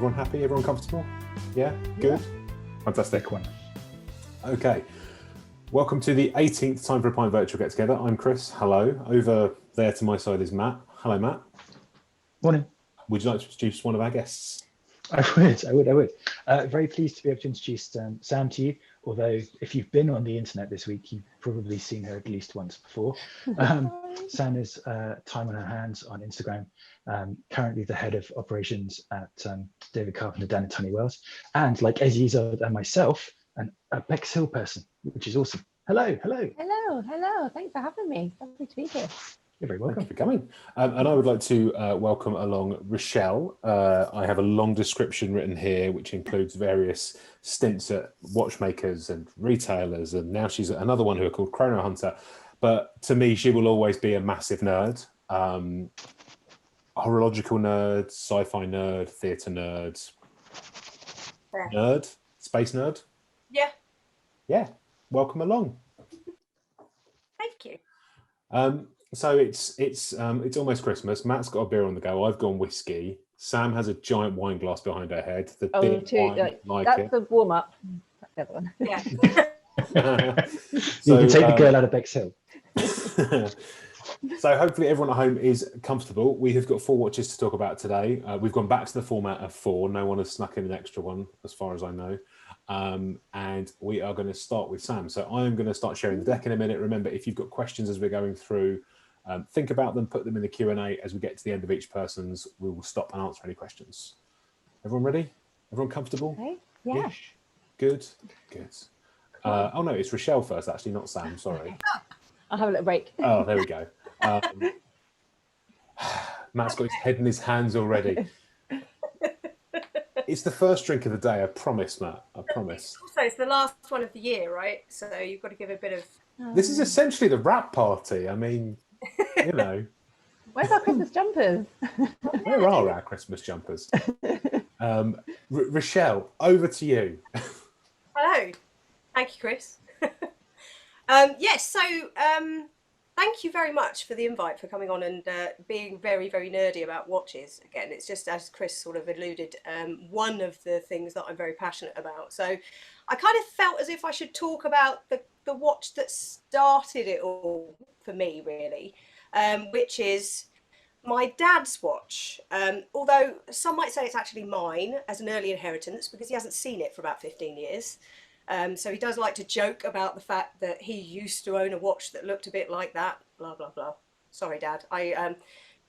Everyone happy? Everyone comfortable? Yeah? Good? Fantastic. One. Okay. Welcome to the 18th Time for a Pint virtual get together. I'm Chris. Hello. Over there to my side is Matt. Hello, Matt. Morning. Would you like to introduce one of our guests? I would. Very pleased to be able to introduce Sam to you, although if you've been on the internet this week, you've probably seen her at least once before. Sam is time on her hands on Instagram, currently the head of operations at David Carpenter down in Tunny Wells, and like Haizelden and myself, a Bexhill person, which is awesome. Hello. Thanks for having me. Lovely to be here. You're very welcome. Thank you for coming. And I would like to welcome along Richelle. I have a long description written here, which includes various stints at watchmakers and retailers, and now she's at another one who are called Chrono Hunter. But to me, she will always be a massive nerd. Horological nerd, sci-fi nerd, theatre nerd. Nerd? Space nerd? Yeah. Yeah. Welcome along. Thank you. So it's almost Christmas. Matt's got a beer on the go. I've gone whiskey. Sam has a giant wine glass behind her head. The That's the warm up. That's the other one. Yeah. You can take the girl out of Bexhill. So hopefully everyone at home is comfortable. We have got 4 watches to talk about today. We've gone back to the format of 4. No one has snuck in an extra one, as far as I know. And we are going to start with Sam. So I am going to start sharing the deck in a minute. Remember, if you've got questions as we're going through, think about them, put them in the Q&A. As we get to the end of each person's, we will stop and answer any questions. Everyone ready? Everyone comfortable? Okay. Yeah. Ish? Good. Oh no, it's Richelle first, actually, not Sam. Sorry. I'll have a little break. Oh, there we go. Matt's got his head in his hands already. It's the first drink of the day, I promise, Matt. I promise. Also, it's the last one of the year, right? So you've got to give a bit of... This is essentially the wrap party. I mean, you know. Where's our Christmas jumpers? Where are our Christmas jumpers? Richelle, over to you. Hello. Thank you, Chris. Yes, so thank you very much for the invite, for coming on and being very, very nerdy about watches. Again, it's just, as Chris sort of alluded, one of the things that I'm very passionate about. So I kind of felt as if I should talk about the watch that started it all for me, really, which is my dad's watch. Although some might say it's actually mine as an early inheritance, because he hasn't seen it for about 15 years. So he does like to joke about the fact that he used to own a watch that looked a bit like that, blah, blah, blah. Sorry, Dad. I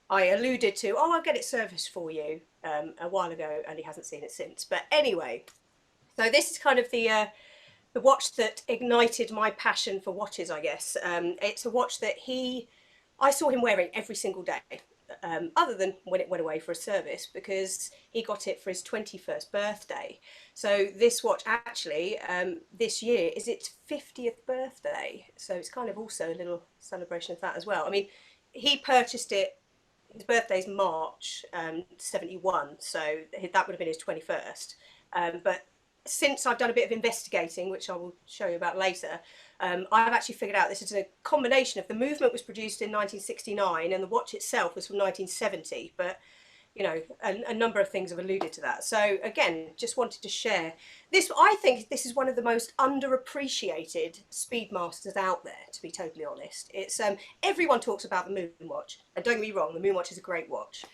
alluded to, I'll get it serviced for you a while ago, and he hasn't seen it since. But anyway, so this is kind of the watch that ignited my passion for watches, I guess. It's a watch that I saw him wearing every single day. Other than when it went away for a service, because he got it for his 21st birthday. So this watch actually this year is its 50th birthday, so it's kind of also a little celebration of that as well. I mean, he purchased it, his birthday's March 71, so that would have been his 21st, but since I've done a bit of investigating, which I will show you about later, I've actually figured out this is a combination of the movement was produced in 1969 and the watch itself was from 1970, but you know, a number of things have alluded to that. So again, just wanted to share this. I think this is one of the most underappreciated Speedmasters out there, to be totally honest. It's everyone talks about the Moon Watch, and don't get me wrong, the Moon Watch is a great watch.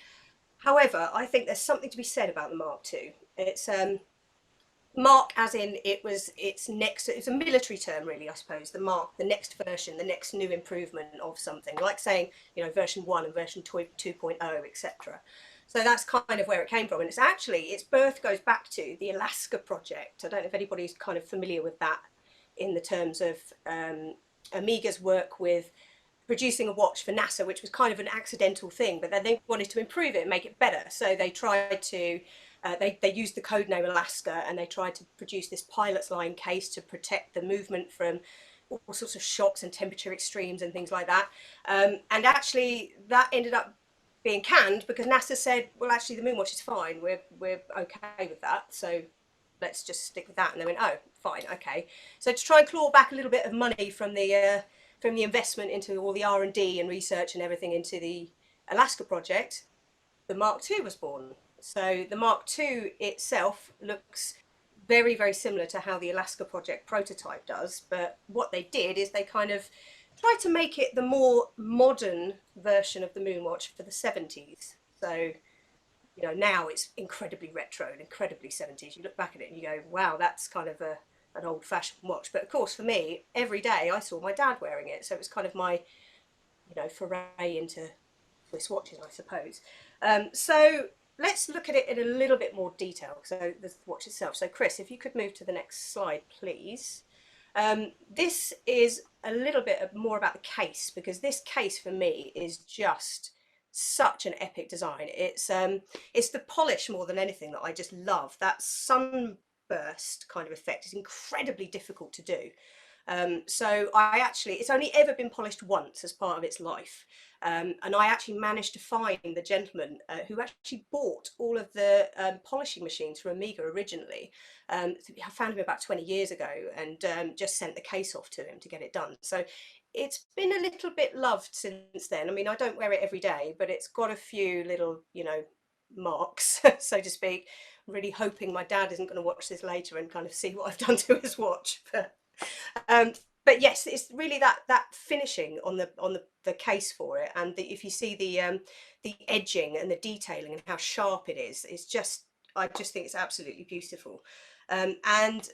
However, I think there's something to be said about the Mark II. It's Mark, as in it's a military term, really, I suppose. The Mark, the next version, the next new improvement of something, like saying, you know, version 1 and version 2.0, etc. So that's kind of where it came from, and its birth goes back to the Alaska project. I don't know if anybody's kind of familiar with that in the terms of Omega's work with producing a watch for NASA, which was kind of an accidental thing, but then they wanted to improve it and make it better. So they tried to they used the code name Alaska, and they tried to produce this pilot's line case to protect the movement from all sorts of shocks and temperature extremes and things like that. And actually, that ended up being canned because NASA said, well, actually, the Moonwatch is fine. We're okay with that. So let's just stick with that. And they went, oh, fine, okay. So to try and claw back a little bit of money from the investment into all the R&D and research and everything into the Alaska project, the Mark II was born. So the Mark II itself looks very, very similar to how the Alaska Project prototype does, but what they did is they kind of tried to make it the more modern version of the Moonwatch for the 70s. So, you know, now it's incredibly retro and incredibly 70s. You look back at it and you go, wow, that's kind of an old-fashioned watch. But of course, for me, every day I saw my dad wearing it, so it was kind of my, you know, foray into Swiss watches, I suppose. So let's look at it in a little bit more detail. So the watch itself. So Chris, if you could move to the next slide, please. This is a little bit more about the case, because this case for me is just such an epic design. It's the polish more than anything that I just love. That sunburst kind of effect is incredibly difficult to do. So it's only ever been polished once as part of its life. And I actually managed to find the gentleman who actually bought all of the polishing machines for Omega originally. I found him about 20 years ago and just sent the case off to him to get it done. So it's been a little bit loved since then. I mean, I don't wear it every day, but it's got a few little, you know, marks, so to speak. I'm really hoping my dad isn't going to watch this later and kind of see what I've done to his watch. But yes, it's really that finishing on the case for it, and if you see the edging and the detailing and how sharp it is, I just think it's absolutely beautiful. And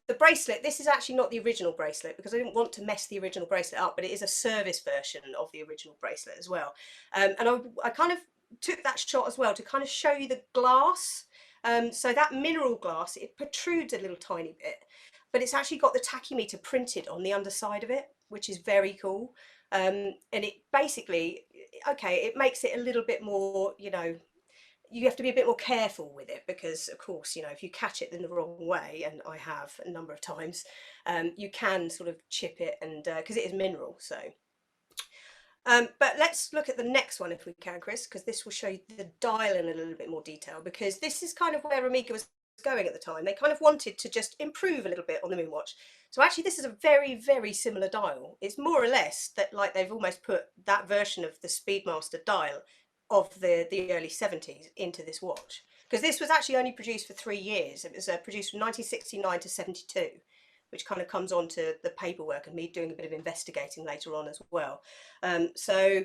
the bracelet, this is actually not the original bracelet, because I didn't want to mess the original bracelet up, but it is a service version of the original bracelet as well. And I kind of took that shot as well to kind of show you the glass. So that mineral glass, it protrudes a little tiny bit, but it's actually got the tachymeter printed on the underside of it, which is very cool. And it basically, okay, it makes it a little bit more, you know, you have to be a bit more careful with it, because of course, you know, if you catch it in the wrong way, and I have a number of times, you can sort of chip it, and because it is mineral. So but let's look at the next one if we can, Chris, because this will show you the dial in a little bit more detail, because this is kind of where Omega was going at the time. They kind of wanted to just improve a little bit on the Moonwatch. So actually this is a very, very similar dial. It's more or less that like they've almost put that version of the Speedmaster dial of the early 70s into this watch, because this was actually only produced for 3 years. It was produced from 1969 to 72, which kind of comes on to the paperwork and me doing a bit of investigating later on as well. So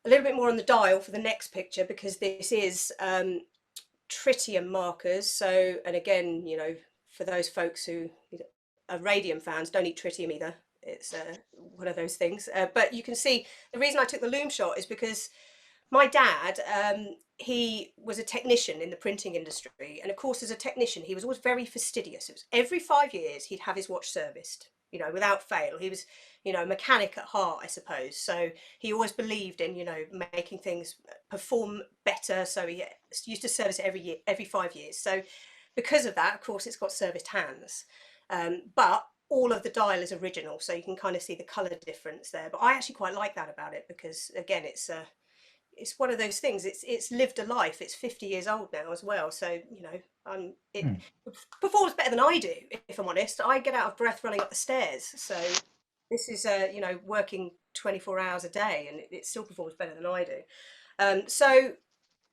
a little bit more on the dial for the next picture, because this is Tritium Markers. So, and again, you know, for those folks who are radium fans, don't eat tritium either. It's one of those things. But you can see the reason I took the loom shot is because my dad, he was a technician in the printing industry. And of course, as a technician, he was always very fastidious. It was every 5 years, he'd have his watch serviced, you know, without fail. He was, you know, a mechanic at heart, I suppose. So he always believed in, you know, making things perform better. So he used to service it every 5 years. So because of that, of course, it's got serviced hands. But all of the dial is original. So you can kind of see the colour difference there. But I actually quite like that about it, because again, it's one of those things. It's lived a life. It's 50 years old now as well. So, you know, it performs better than I do, if I'm honest. I get out of breath running up the stairs. So this is, you know, working 24 hours a day, and it still performs better than I do. So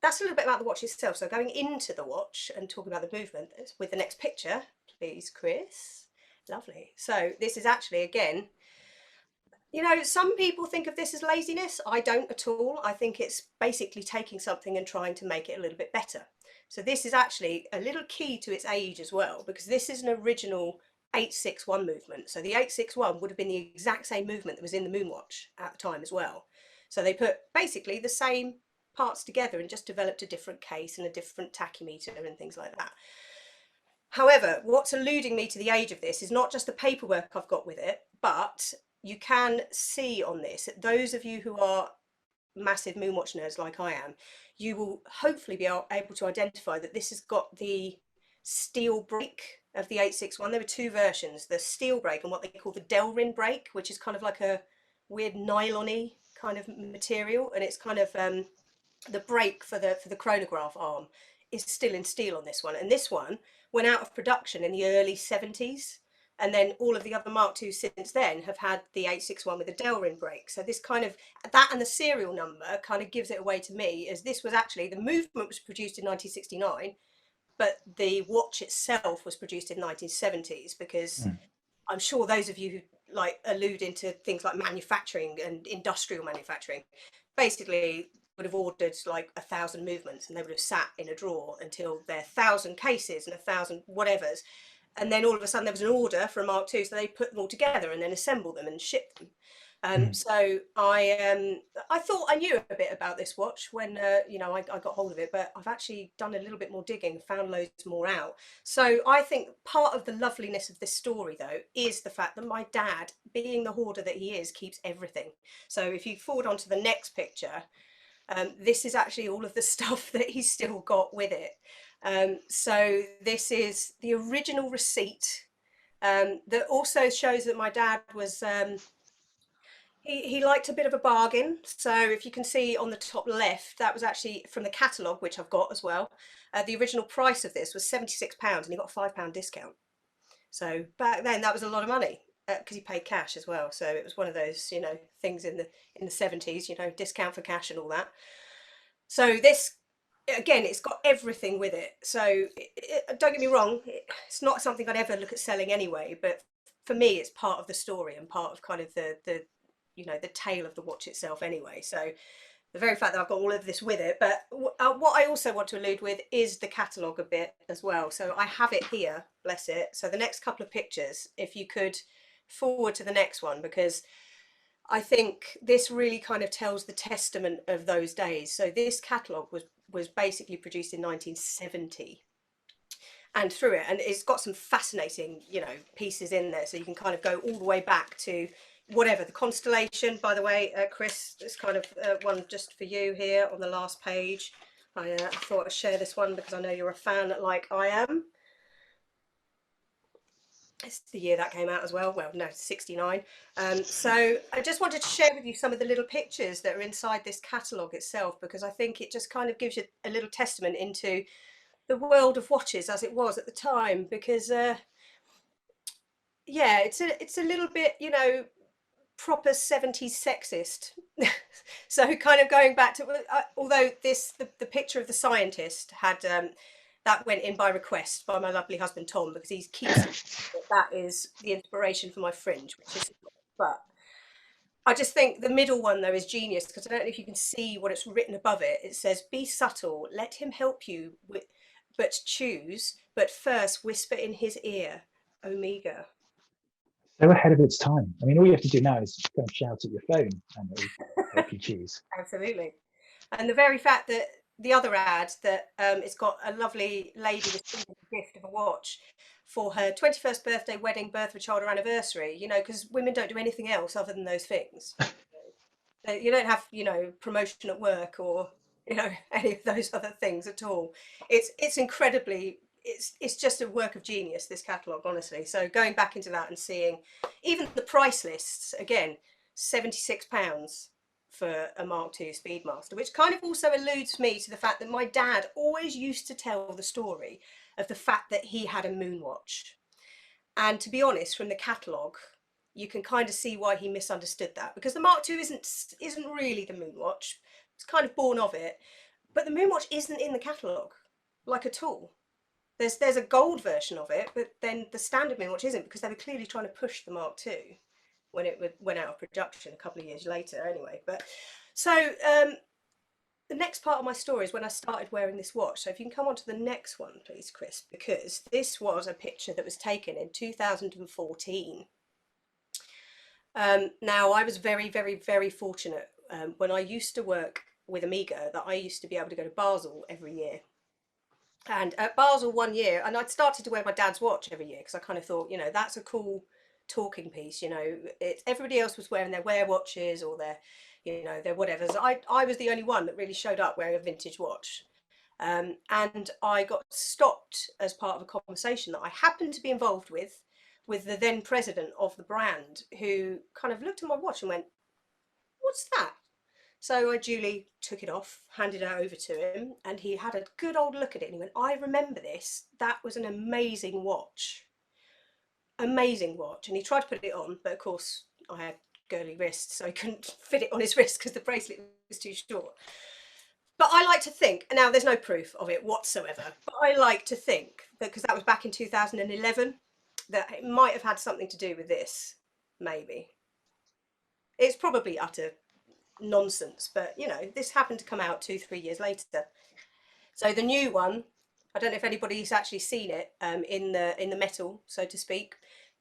that's a little bit about the watch itself. So going into the watch and talking about the movement with the next picture, please, Chris. Lovely. So this is actually, again, you know, some people think of this as laziness. I don't at all. I think it's basically taking something and trying to make it a little bit better. So this is actually a little key to its age as well, because this is an original 861 movement. So the 861 would have been the exact same movement that was in the Moonwatch at the time as well. So they put basically the same parts together and just developed a different case and a different tachymeter and things like that. However, what's alluding me to the age of this is not just the paperwork I've got with it, but you can see on this, those of you who are massive Moonwatch nerds like I am, you will hopefully be able to identify that this has got the steel brake of the 861. There were two versions, the steel brake and what they call the Delrin brake, which is kind of like a weird nylon-y kind of material, and it's kind of the brake for the chronograph arm is still in steel on this one, and this one went out of production in the early 70s. And then all of the other Mark IIs since then have had the 861 with a Delrin brake. So this kind of, that and the serial number kind of gives it away to me, as this was actually, the movement was produced in 1969, but the watch itself was produced in 1970s, because I'm sure those of you who like allude into things like manufacturing and industrial manufacturing, basically would have ordered like 1,000 movements, and they would have sat in a drawer until their 1,000 cases and 1,000 whatevers. And then all of a sudden there was an order for a Mark II, so they put them all together and then assembled them and shipped them. So I thought I knew a bit about this watch when you know, I got hold of it, but I've actually done a little bit more digging, found loads more out. So I think part of the loveliness of this story, though, is the fact that my dad, being the hoarder that he is, keeps everything. So if you forward on to the next picture, this is actually all of the stuff that he's still got with it. So this is the original receipt that also shows that my dad was, he liked a bit of a bargain. So if you can see on the top left, that was actually from the catalogue, which I've got as well. The original price of this was £76 and he got a £5 discount. So back then that was a lot of money, because he paid cash as well. So it was one of those, you know, things in the 70s, you know, discount for cash and all that. So this, again, it's got everything with it. So don't get me wrong, it's not something I'd ever look at selling anyway, but for me it's part of the story and part of kind of the you know, the tale of the watch itself anyway. So the very fact that I've got all of this with it, but what I also want to allude with is the catalogue a bit as well. So I have it here, bless it. So the next couple of pictures, if you could forward to the next one, because I think this really kind of tells the testament of those days. So this catalogue was basically produced in 1970 and through it, and it's got some fascinating, you know, pieces in there. So you can kind of go all the way back to whatever, the constellation, by the way, Chris, it's kind of one just for you here on the last page. I thought I'd share this one because I know you're a fan like I am. It's the year that came out as well. Well, no, 69. So I just wanted to share with you some of the little pictures that are inside this catalogue itself, because I think it just kind of gives you a little testament into the world of watches as it was at the time. Because yeah, it's a little bit, you know, proper 70s sexist. So kind of going back to, although the picture of the scientist had that went in by request by my lovely husband Tom, because he keeps that is the inspiration for my fringe, which is, but I just think the middle one though is genius, because I don't know if you can see what it's written above it. It says, "Be subtle, let him help you but choose, but first whisper in his ear, Omega." So ahead of its time. I mean, all you have to do now is go and shout at your phone and it'll help you choose. Absolutely. And the very fact that the other ad that it's got a lovely lady receiving a gift of a watch for her 21st birthday, wedding, birth of a child, or anniversary, you know, because women don't do anything else other than those things. You don't have, you know, promotion at work or, you know, any of those other things at all. It's incredibly, it's just a work of genius, this catalogue, honestly. So going back into that and seeing even the price lists, again, £76 for a Mark II Speedmaster, which kind of also alludes me to the fact that my dad always used to tell the story of the fact that he had a moon watch. And to be honest, from the catalogue, you can kind of see why he misunderstood that, because the Mark II isn't really the moon watch. It's kind of born of it, but the moon watch isn't in the catalogue, like at all. There's a gold version of it, but then the standard moon watch isn't, because they were clearly trying to push the Mark II when it went out of production a couple of years later anyway. But so the next part of my story is when I started wearing this watch. So if you can come on to the next one, please, Chris, because this was a picture that was taken in 2014. Now, I was very, very, very fortunate when I used to work with Omega that I used to be able to go to Basel every year. And at Basel one year, and I'd started to wear my dad's watch every year because I kind of thought, you know, that's a cool talking piece. You know, everybody else was wearing their wear watches or their, you know, their whatevers. I was the only one that really showed up wearing a vintage watch. And I got stopped as part of a conversation that I happened to be involved with the then president of the brand, who kind of looked at my watch and went, "What's that?" So I duly took it off, handed it over to him, and he had a good old look at it and he went, "I remember this. That was an amazing watch." amazing watch, and he tried to put it on, but of course I had girly wrists, so he couldn't fit it on his wrist because the bracelet was too short. But I like to think, now there's no proof of it whatsoever, but I like to think that, because that was back in 2011, that it might have had something to do with this, maybe. It's probably utter nonsense, but you know, this happened to come out 2-3 years later. So the new one, I don't know if anybody's actually seen it in the metal, so to speak.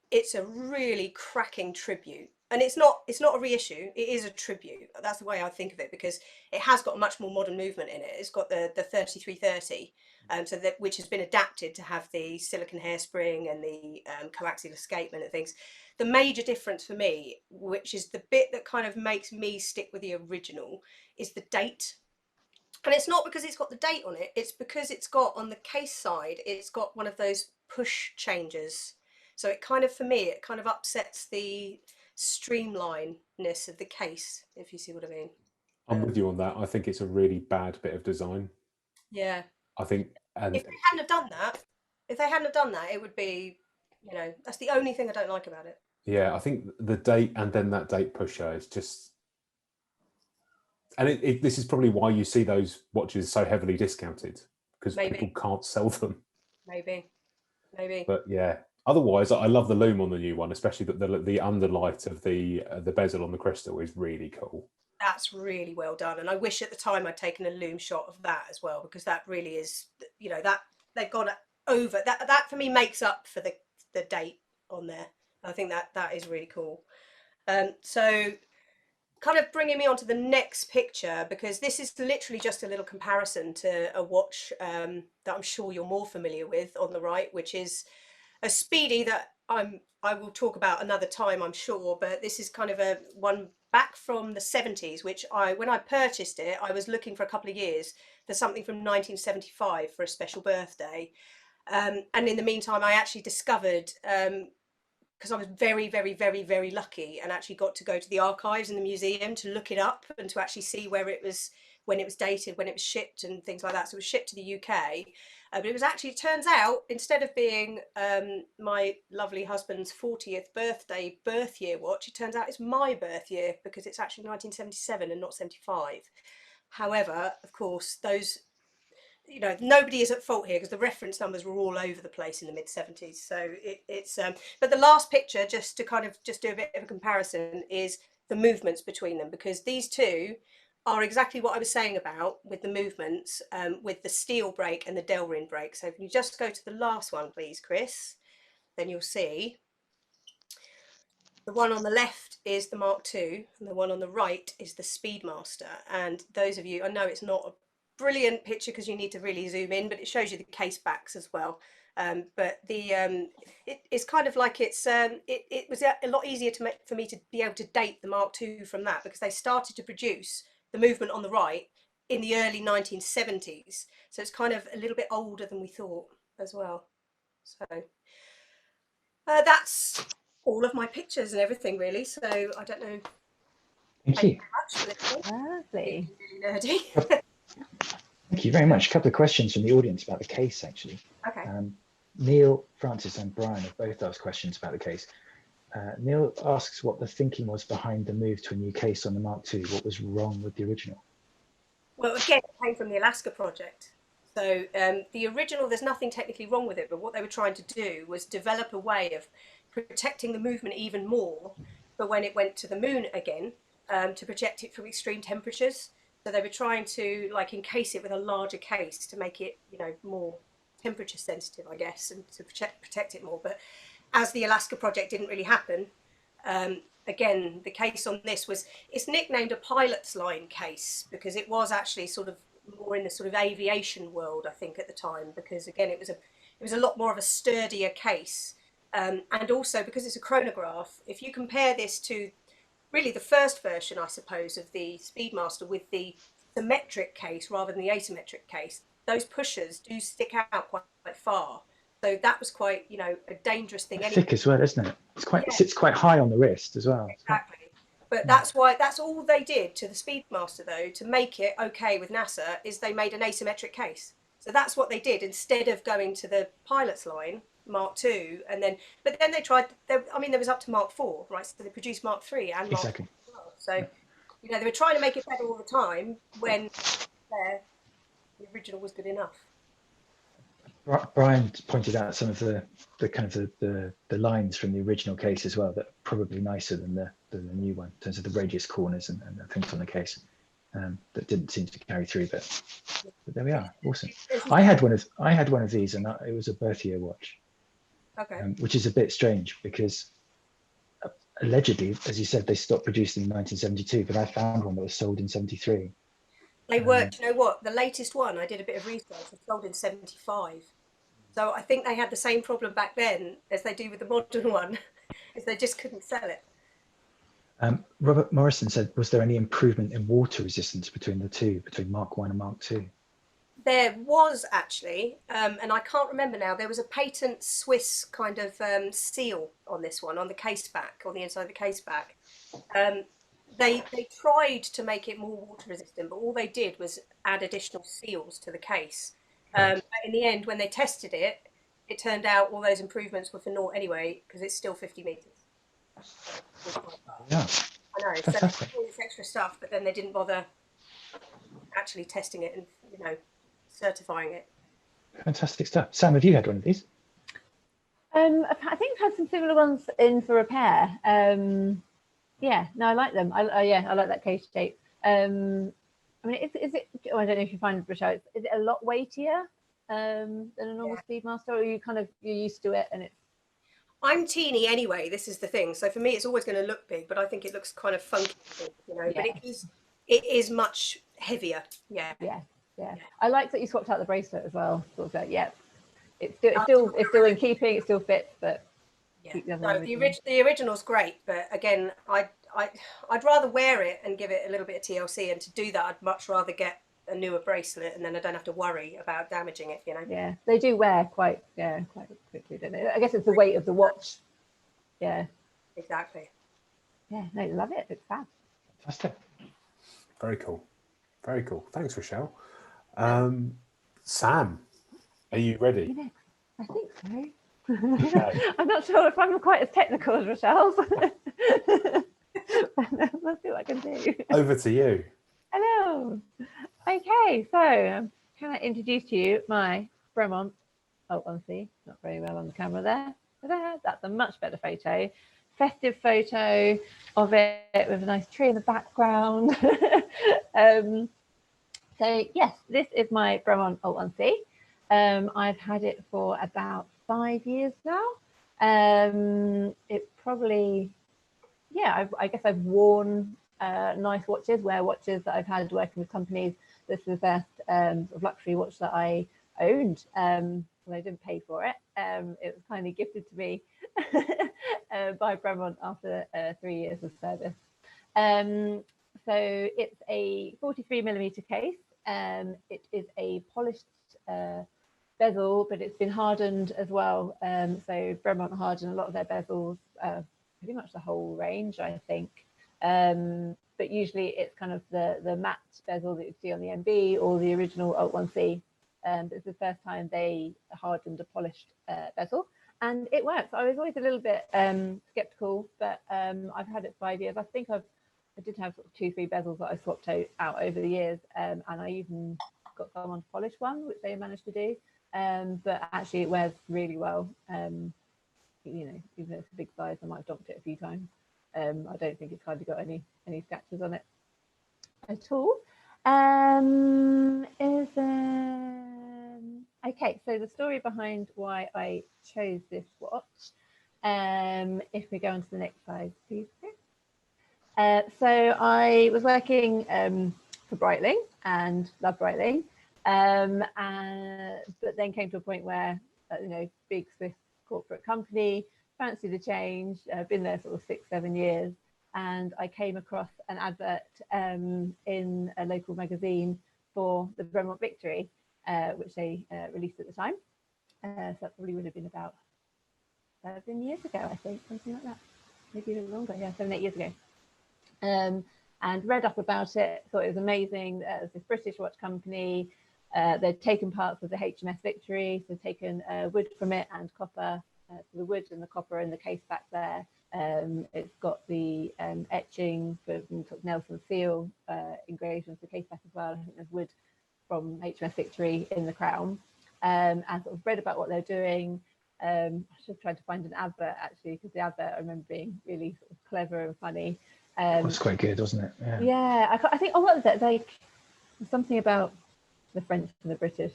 It's a really cracking tribute, and it's not a reissue. It is a tribute. That's the way I think of it, because it has got a much more modern movement in it. It's got the 3330, so that, which has been adapted to have the silicon hairspring and the coaxial escapement and things. The major difference for me, which is the bit that kind of makes me stick with the original, is the date. And it's not because it's got the date on it, it's because it's got, on the case side, it's got one of those push changes. So it kind of, for me, it kind of upsets the streamlineness of the case, if you see what I mean. I'm with you on that. I think it's a really bad bit of design. Yeah. I think, and if they hadn't have done that, it would be, you know, that's the only thing I don't like about it. yeah, I think the date and then that date pusher is just, and this is probably why you see those watches so heavily discounted, because people can't sell them. Maybe. But yeah, otherwise, I love the loom on the new one, especially the underlight of the bezel on the crystal is really cool. That's really well done, and I wish at the time I'd taken a loom shot of that as well, because that really is, you know, that they've gone over that. That for me makes up for the date on there. I think that is really cool. So kind of bringing me on to the next picture, because this is literally just a little comparison to a watch that I'm sure you're more familiar with on the right, which is a Speedy that I will talk about another time, I'm sure, but this is kind of a one back from the 70s, which when I purchased it, I was looking for a couple of years for something from 1975 for a special birthday. And in the meantime, I actually discovered, because I was very, very, very, very lucky, and actually got to go to the archives in the museum to look it up and to actually see where it was, when it was dated, when it was shipped and things like that. So it was shipped to the UK. But it was actually, it turns out, instead of being my lovely husband's 40th birthday birth year watch, it turns out it's my birth year, because it's actually 1977 and not 75. However, of course, those, you know, nobody is at fault here, because the reference numbers were all over the place in the mid 70s. So it's but the last picture, just to kind of just do a bit of a comparison, is the movements between them, because these two are exactly what I was saying about with the movements, with the steel brake and the Delrin brake. So if you just go to the last one, please, Chris, then you'll see the one on the left is the Mark II, and the one on the right is the Speedmaster. And those of you, I know it's not a brilliant picture because you need to really zoom in, but it shows you the case backs as well. But the it's kind of like it was a lot easier for me to be able to date the Mark II from that, because they started to produce the movement on the right in the early 1970s. So it's kind of a little bit older than we thought as well. So that's all of my pictures and everything, really. So I don't know. Thank you. Lovely. Really nerdy. Thank you very much. A couple of questions from the audience about the case, actually. Okay. Neil, Francis and Brian have both asked questions about the case. Neil asks what the thinking was behind the move to a new case on the Mark II. What was wrong with the original? Well, again, it came from the Alaska project. So the original, there's nothing technically wrong with it, but what they were trying to do was develop a way of protecting the movement even more, but when it went to the moon again, to protect it from extreme temperatures. So they were trying to like encase it with a larger case to make it, you know, more temperature sensitive, I guess, and to protect it more. But as the Alaska project didn't really happen, again, the case on this it's nicknamed a pilot's line case, because it was actually sort of more in the sort of aviation world, I think, at the time, because again, it was a lot more of a sturdier case. And also because it's a chronograph, if you compare this to really the first version, I suppose, of the Speedmaster with the symmetric case rather than the asymmetric case, those pushers do stick out quite far. So that was quite, you know, a dangerous thing. Thick as well, isn't it? It's quite, it sits quite high on the wrist as well. Exactly. But that's all they did to the Speedmaster, though, to make it okay with NASA, is they made an asymmetric case. So that's what they did. Instead of going to the pilot's line, Mark II, and then they tried. I mean, there was up to Mark IV, right? So they produced Mark III and Mark IV as well. So you know, they were trying to make it better all the time when the original was good enough. Brian pointed out some of the lines from the original case as well that are probably nicer than the new one in terms of the radius corners and the things on the case that didn't seem to carry through, but there we are. Awesome. I had one of these, and it was a birth year watch. Okay. Which is a bit strange because allegedly, as you said, they stopped producing in 1972, but I found one that was sold in 73. They were, you know what? The latest one, I did a bit of research, was sold in 75. So I think they had the same problem back then as they do with the modern one, is they just couldn't sell it. Robert Morrison said, was there any improvement in water resistance between the two, between Mark I and Mark II? There was actually, and I can't remember now, there was a patent Swiss kind of seal on this one, on the case back, on the inside of the case back. They tried to make it more water resistant, but all they did was add additional seals to the case. But in the end, when they tested it, it turned out all those improvements were for naught anyway, because it's still 50 metres. Yeah. I know, fantastic. So all this extra stuff, but then they didn't bother actually testing it and, you know, certifying it. Fantastic stuff. Sam, have you had one of these? I think I've had some similar ones in for repair. Yeah, no, I like them. I like that case shape. I mean, is it? Oh, I don't know if you find, Richelle, is it a lot weightier than a normal Speedmaster, or you're used to it and it's? I'm teeny anyway. This is the thing. So for me, it's always going to look big, but I think it looks kind of funky, you know. Yeah. But it is much heavier. Yeah. I like that you swapped out the bracelet as well. Sort of like, it's still in keeping. It still fits, but the original's great. But again, I'd rather wear it and give it a little bit of TLC, and to do that, I'd much rather get a newer bracelet, and then I don't have to worry about damaging it. You know. Yeah, they do wear quite quickly, don't they? I guess it's the weight of the watch. Yeah. Exactly. Yeah, no, love it. It's fab. Fantastic. Very cool. Very cool. Thanks, Richelle. Sam, are you ready? I think so. Okay. I'm not sure if I'm quite as technical as Richelle's. Let's see what I can do. Over to you. Hello. Okay, so can I introduce to you my Bremont? Oh, honestly, not very well on the camera there. That's a much better photo. Festive photo of it with a nice tree in the background. So yes, this is my Bremont Alt 1C. I've had it for about 5 years now. It probably, I guess I've worn nice watches, wear watches that I've had working with companies. This is the first sort of luxury watch that I owned. I didn't pay for it. It was kindly gifted to me by Bremont after 3 years of service. So it's a 43mm case. It is a polished bezel, but it's been hardened as well. So Bremont hardened a lot of their bezels, pretty much the whole range, I think. But usually it's kind of the matte bezel that you see on the MB or the original Alt 1C. But it's the first time they hardened a polished bezel, and it works. I was always a little bit skeptical, but I've had it 5 years. I think I did have sort of 2-3 bezels that I swapped out over the years, and I even got someone to polish one, which they managed to do. But actually, it wears really well. You know, even though it's a big size, I might have dumped it a few times. I don't think it's hardly got any scratches on it at all. Okay, so the story behind why I chose this watch. If we go on to the next slide, please. So I was working for Breitling and loved Breitling, but then came to a point where, you know, big Swiss corporate company, fancied a change. I've been there sort of 6-7 years, and I came across an advert in a local magazine for the Bremont Victory, which they released at the time. So that probably would have been about 7 years ago, I think, something like that, maybe a little longer. Yeah, 7-8 years ago. And read up about it, thought it was amazing. It was this British watch company, they'd taken parts of the HMS Victory, so taken wood from it and copper, so the wood and the copper in the case back there. It's got the etching for sort of Nelson seal engraved into the case back as well. I think there's wood from HMS Victory in the crown, and sort of read about what they're doing. I should have tried to find an advert actually, because the advert I remember being really sort of clever and funny. It was quite good, wasn't it? Yeah, I think, oh, what was it? Like something about the French and the British,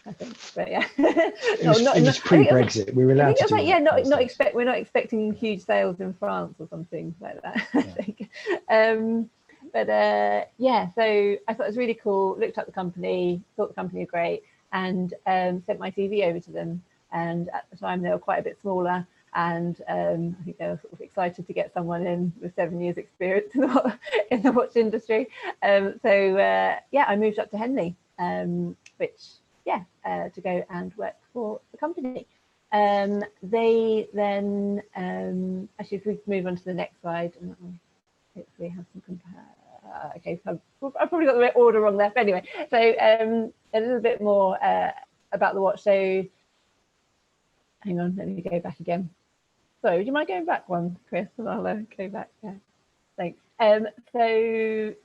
I think. But yeah, it was pre-Brexit. We were allowed to do like, we're not expecting huge sales in France or something like that. Yeah. I think. But yeah, so I thought it was really cool. Looked up the company, thought the company were great, and sent my CV over to them. And at the time, they were quite a bit smaller. And I think they were sort of excited to get someone in with 7 years experience in the watch industry. So yeah, I moved up to Henley, to go and work for the company. They then, actually, if we move on to the next slide, and hopefully have some okay, so I've probably got the order wrong there. But anyway, so a little bit more about the watch. So hang on, let me go back again. So would you mind going back one, Chris? And I'll go back. Yeah, thanks. So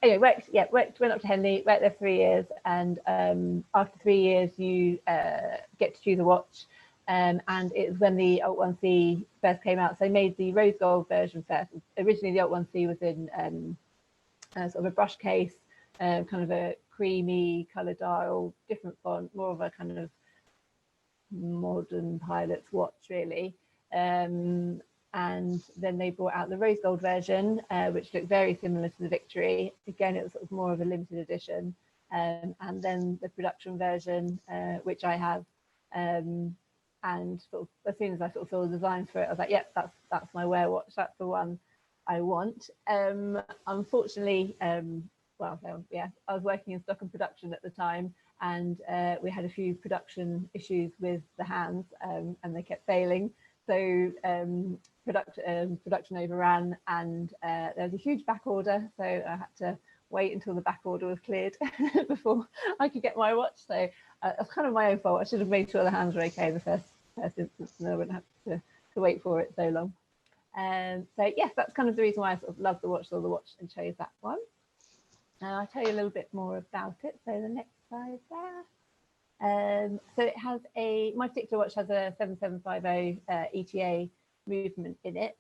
anyway, went up to Henley, worked there 3 years, and after 3 years you get to choose a watch, and it was when the Alt 1C first came out. So they made the rose gold version first. Originally the Alt 1C was in sort of a brush case, kind of a creamy colour dial, different font, more of a kind of modern pilot's watch really. And then they brought out the rose gold version, which looked very similar to the Victory. Again, it was sort of more of a limited edition. And then the production version, which I have. And sort of, as soon as I sort of saw the designs for it, I was like, yep, that's my wear watch. That's the one I want. Unfortunately, I was working in stock and production at the time, and we had a few production issues with the hands, and they kept failing. So production overran, and there was a huge back order. So I had to wait until the back order was cleared before I could get my watch. So it's kind of my own fault. I should have made sure the hands were okay the first instance, and I wouldn't have to wait for it so long. So yes, that's kind of the reason why I sort of love the watch, saw the watch and chose that one. I'll tell you a little bit more about it. So the next slide there. So it has my particular watch has a 7750 ETA movement in it,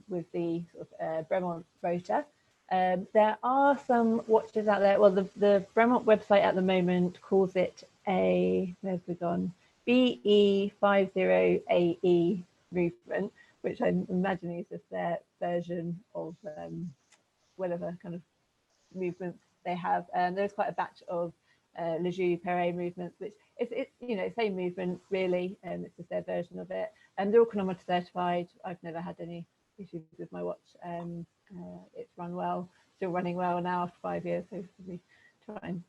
with the sort of Bremont rotor. There are some watches out there. Well, the Bremont website at the moment calls it a, where's we gone? BE50AE movement, which I'm imagining is just their version of whatever kind of movements they have. There's quite a batch of Lejeune Perret movements, which it's same movement really, and it's just their version of it. And they're all chronometer certified. I've never had any issues with my watch. It's run well, still running well now after 5 years. So we try and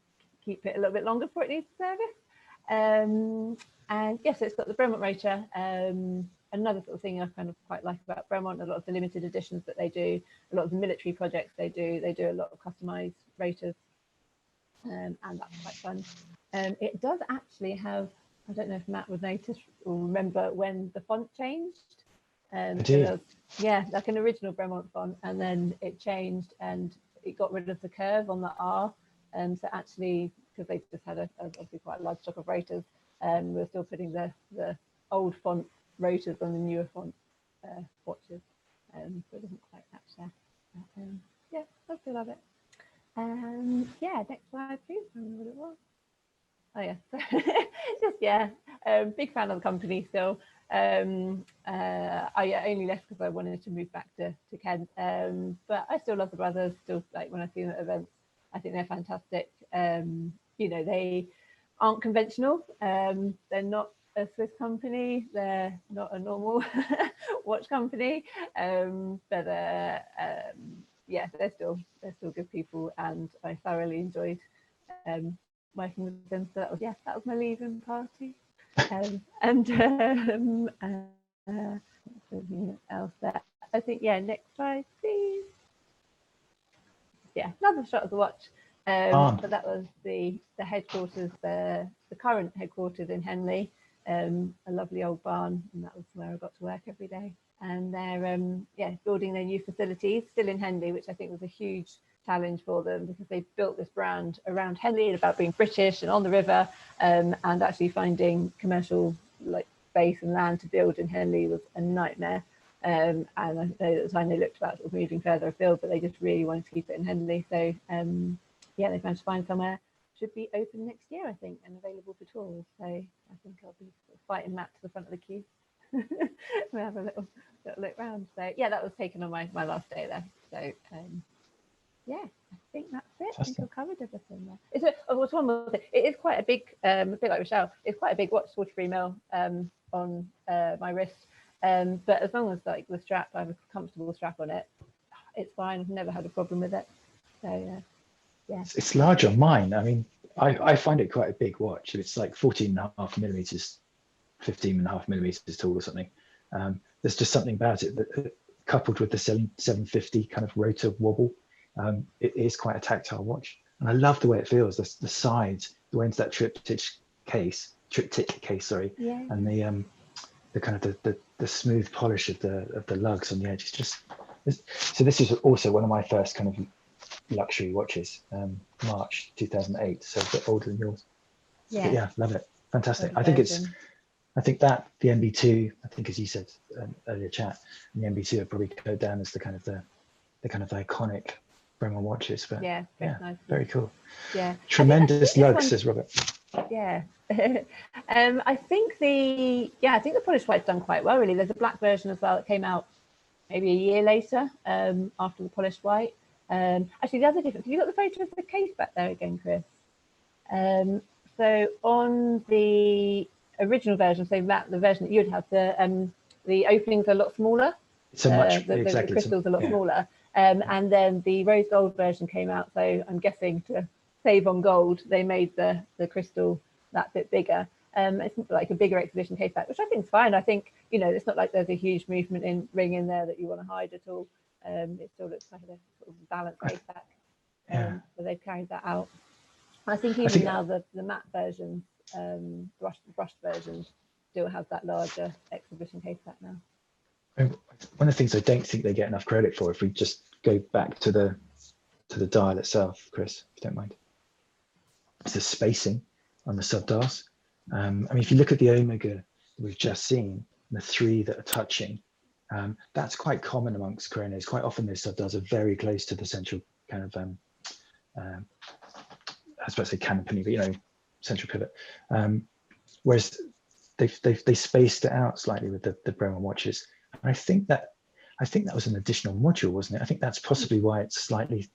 keep it a little bit longer before it needs service. And yes, it's got the Bremont rotor. Another sort of thing I kind of quite like about Bremont, a lot of the limited editions that they do, a lot of the military projects they do a lot of customized rotors, and that's quite fun. It does actually have, I don't know if Matt would notice or remember when the font changed. So yeah, like an original Bremont font, and then it changed and it got rid of the curve on the R. So actually, because they just had obviously quite a large stock of rotors, we're still putting the old font rotors on the newer font watches, so it doesn't quite match there. Yeah, I still love it. Yeah, next slide, please. I don't know what it was. Oh yeah, just yeah, big fan of the company still. I only left because I wanted to move back to Kent, but I still love the brothers. Still, like when I see them at events, I think they're fantastic. They aren't conventional. They're not a Swiss company. They're not a normal watch company. But yeah, they're still good people, and I thoroughly enjoyed working with them. So that was my leaving party. Anything else there? I think next slide, please. Yeah, another shot of the watch. But that was the headquarters, the current headquarters in Henley, a lovely old barn, and that was where I got to work every day. And they're building their new facilities still in Henley, which I think was a huge challenge for them, because they built this brand around Henley and about being British and on the river, and actually finding commercial space and land to build in Henley was a nightmare. And I know at the time they looked about sort of moving further afield, but they just really wanted to keep it in Henley. So they've managed to find somewhere. Should be open next year, I think, and available for tours. So I think I'll be sort of fighting Matt to the front of the queue. We'll have a little look round. So yeah, that was taken on my last day there. So I think that's it. I think I've covered everything there. What's one more thing? It is quite a big, a bit like Richelle, it's quite a big watch, 43mm on my wrist. But as long as the strap, I have a comfortable strap on it, it's fine. I've never had a problem with it. So yeah. It's large on mine. I mean, I find it quite a big watch. It's like 14.5mm, 15.5mm tall or something. There's just something about it that, coupled with the 750 kind of rotor wobble, it is quite a tactile watch. And I love the way it feels. The sides, the way into that triptych case, yeah. and the kind of the smooth polish of the lugs on the edge. It's just so. This is also one of my first kind of luxury watches, March 2008, so a bit older than yours. But yeah, love it. Fantastic. I think that the MB2, I think, as you said earlier, chat, and the MB2 are probably go down as the kind of iconic Bremont watches. But nice. Very cool. Yeah, tremendous lugs, says Robert. Yeah. I think the polished white's done quite well, really. There's a black version as well that came out maybe a year later, after the polished white. Actually, the other difference, have you got the photo of the case back there again, Chris? So on the original version, so Matt, the version that you'd have, the openings are a lot smaller. So much, the crystals are a lot smaller. And then the rose gold version came out, so I'm guessing to save on gold, they made the crystal that bit bigger. It's like a bigger exhibition case back, which I think is fine. I think, it's not like there's a huge movement in ring in there that you want to hide at all. It still looks like a sort of balanced case back. So they've carried that out. I think now the matte versions, brushed versions, still have that larger exhibition case back now. One of the things I don't think they get enough credit for, if we just go back to the dial itself, Chris, if you don't mind, is the spacing on the subdials. I mean, if you look at the Omega that we've just seen, the three that are touching, that's quite common amongst chronos. Quite often those subdials are very close to the central kind of, I was about to say canopy, but central pivot. Whereas they spaced it out slightly with the Bremont watches. And I think that was an additional module, wasn't it? I think that's possibly why it's slightly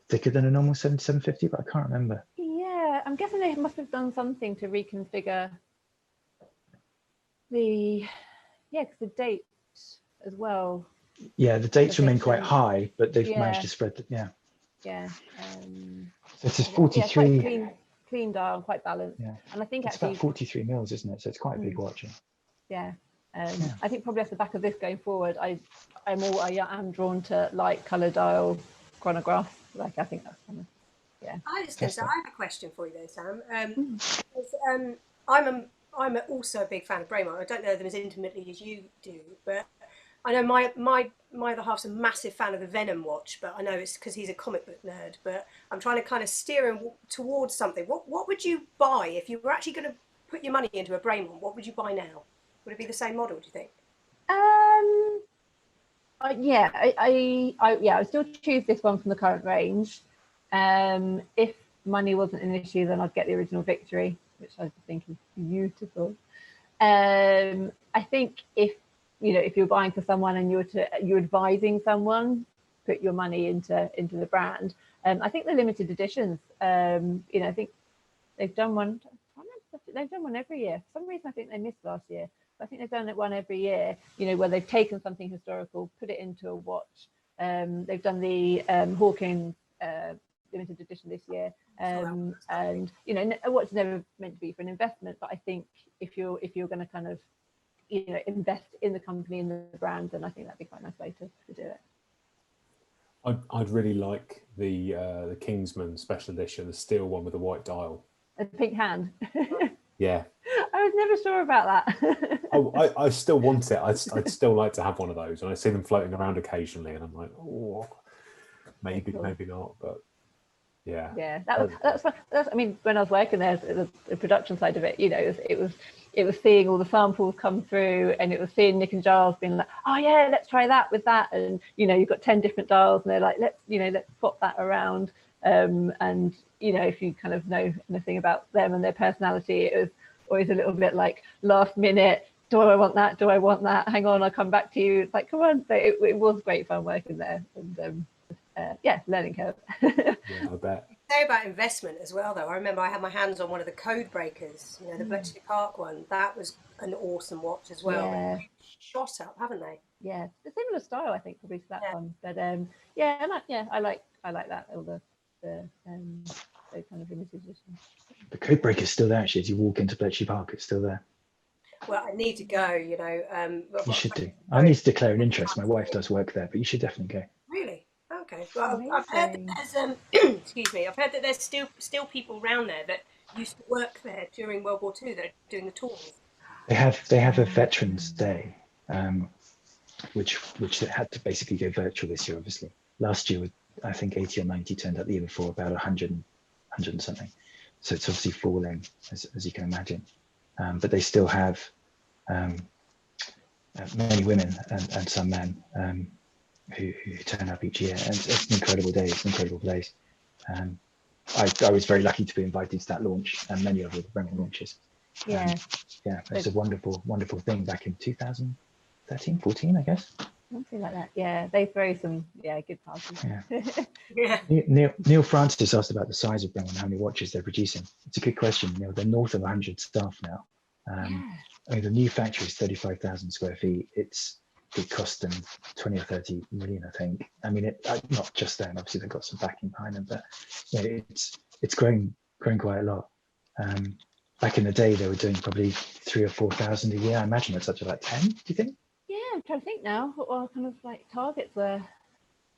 thicker than a normal 750, but I can't remember. Yeah, I'm guessing they must have done something to reconfigure because the dates as well. Yeah, the dates remain quite high, but they've managed to spread the, so it's 43. Quite clean dial, quite balanced. Yeah. And I think it's actually about 43 mils, isn't it? So it's quite a big watch. Yeah. I think probably off the back of this going forward, I am drawn to light colour dial chronographs. I think that's kind of, I was going to say, I have a question for you though, Sam. I'm also a big fan of Bremont. I don't know them as intimately as you do, but I know my other half's a massive fan of the Venom watch, but I know it's because he's a comic book nerd. But I'm trying to kind of steer him towards something. What would you buy if you were actually going to put your money into a Bremont? What would you buy now? Would it be the same model, do you think? I would still choose this one from the current range. If money wasn't an issue, then I'd get the original Victory, which I think is beautiful. I think if you're buying for someone and you're advising someone, put your money into the brand. I think the limited editions, I think they've done one. They've done one every year. For some reason, I think they missed last year. But I think they've done it one every year. Where they've taken something historical, put it into a watch. They've done the Hawkins limited edition this year, and a watch is never meant to be for an investment. But I think if you're going to kind of invest in the company and the brand, then I think that'd be quite a nice way to do it. I'd really like the Kingsman special edition, the steel one with the white dial. A pink hand. Yeah. I was never sure about that. I still want it. I'd still like to have one of those, and I see them floating around occasionally, and I'm like, oh, maybe, cool. maybe not, but yeah. Yeah, that's. I mean, when I was working there, the production side of it, you know, it was seeing all the samples come through, and it was seeing Nick and Giles being like, oh yeah, let's try that with that, and you know, you've got 10 different dials, and they're like, let's swap that around, and you know, if you kind of know anything about them and their personality, it was always a little bit like last minute. Do I want that? Do I want that? Hang on, I'll come back to you. It's like, come on. So it was great fun working there, and yeah, learning curve. Yeah, I bet. Say about investment as well, though. I remember I had my hands on one of the Code Breakers, you know, the Bletchley Park one. That was an awesome watch as well. Yeah. They've shot up, haven't they? Yeah, a similar style, I think, probably to that Yeah. one. But yeah, and I like that, all the those kind of limited editions. The code breaker is still there, actually. As you walk into Bletchley Park, it's still there. Well, I need to go, you know. You should do. I need to declare an interest. My wife does work there, but you should definitely go. Really? Okay. Well, I've heard that Amazing. there's, excuse me, I've heard that there's still people around there that used to work there during World War II that are doing the tours. They have a Veterans Day, which had to basically go virtual this year, obviously. Last year, I think 80 or 90 turned up. The year before, about 100 and something. So it's obviously falling, as you can imagine. But they still have many women and some men who turn up each year. And it's an incredible day. It's an incredible place. I was very lucky to be invited to that launch and many other Bremont launches. Yeah, Yeah, it's a wonderful, wonderful thing back in 2013, 14, I guess. something like that. Yeah, they throw some good parties. Yeah. Yeah. Neil Francis asked about the size of Bremont, how many watches they're producing. It's a good question, Neil. They're north of 100 staff now. I mean, the new factory is 35,000 square feet. It cost them 20 or 30 million, I think. I mean, not just them. Obviously, they've got some backing behind them, but yeah, it's grown quite a lot. Back in the day, they were doing probably 3,000 or 4,000 a year. I imagine it's up to like 10. Do you think? Yeah, I'm trying to think now what our kind of like targets were.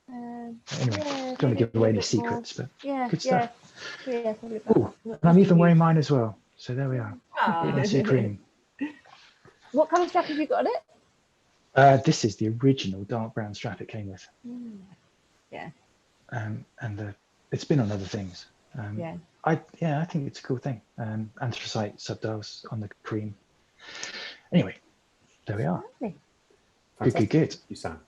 Anyway, Yeah, don't want to give away any maybe a bit more. secrets, but Yeah, good yeah, stuff. yeah, probably about. Oh, and I'm even wearing mine as well. So there we are. Oh, Nice and cream. What kind of strap have you got on it? This is the original dark brown strap it came with. Yeah. And it's been on other things. Yeah. I think it's a cool thing. Anthracite subdials on the cream. Anyway, there we are. Lovely. Good. You Sam.